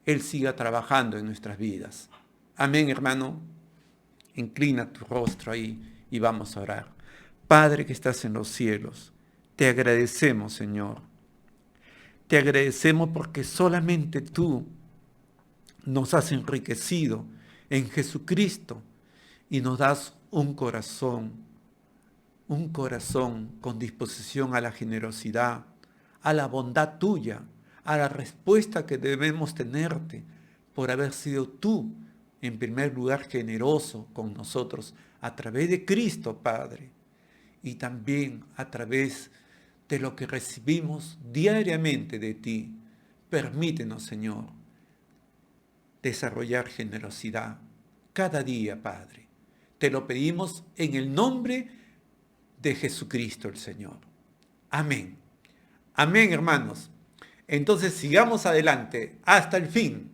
Él siga trabajando en nuestras vidas. Amén, hermano. Inclina tu rostro ahí y vamos a orar. Padre que estás en los cielos, te agradecemos, Señor. Te agradecemos porque solamente tú nos has enriquecido en Jesucristo y nos das un corazón con disposición a la generosidad, a la bondad tuya, a la respuesta que debemos tenerte por haber sido tú, en primer lugar, generoso con nosotros a través de Cristo, Padre, y también a través de lo que recibimos diariamente de ti. Permítenos, Señor, desarrollar generosidad cada día, Padre. Te lo pedimos en el nombre de Jesucristo el Señor. Amén. Amén, hermanos. Entonces sigamos adelante hasta el fin.